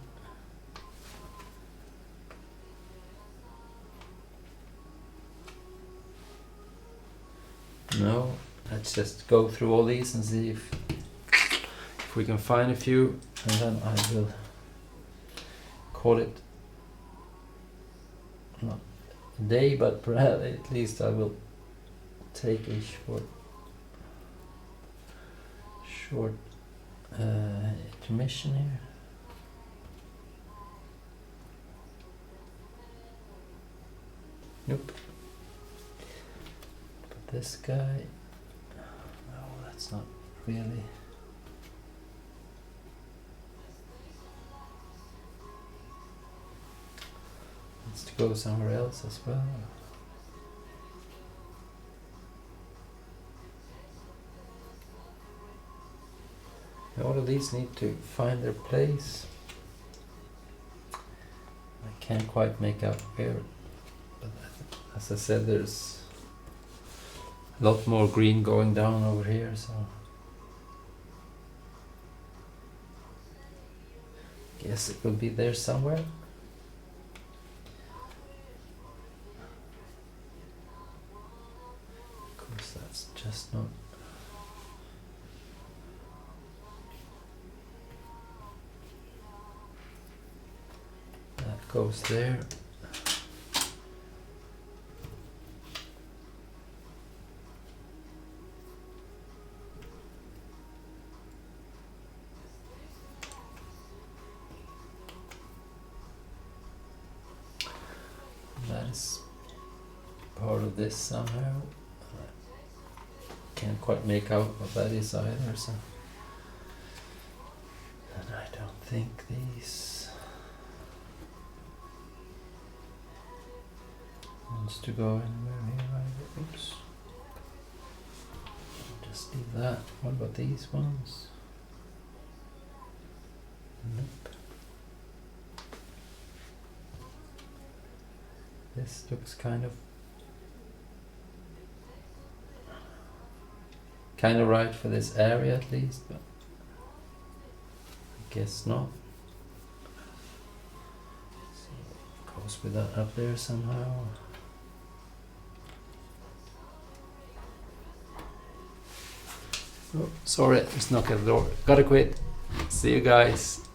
No, let's just go through all these and see if we can find a few, and then I will call it not a day, but perhaps at least I will take a short intermission here. Nope. But this guy, no, that's not really. Needs to go somewhere else as well. All of these need to find their place. I can't quite make out where, but as I said, there's a lot more green going down over here, so guess it will be there somewhere. Of course, that's just not. Goes there. That is part of this somehow. Can't quite make out what that is either, so. And I don't think these wants to go anywhere here either. Oops. Just leave that. What about these ones? Nope. This looks kind of right for this area at least, but I guess not. So goes with that up there somehow. Oh, sorry, just knock at the door. Gotta quit. See you guys.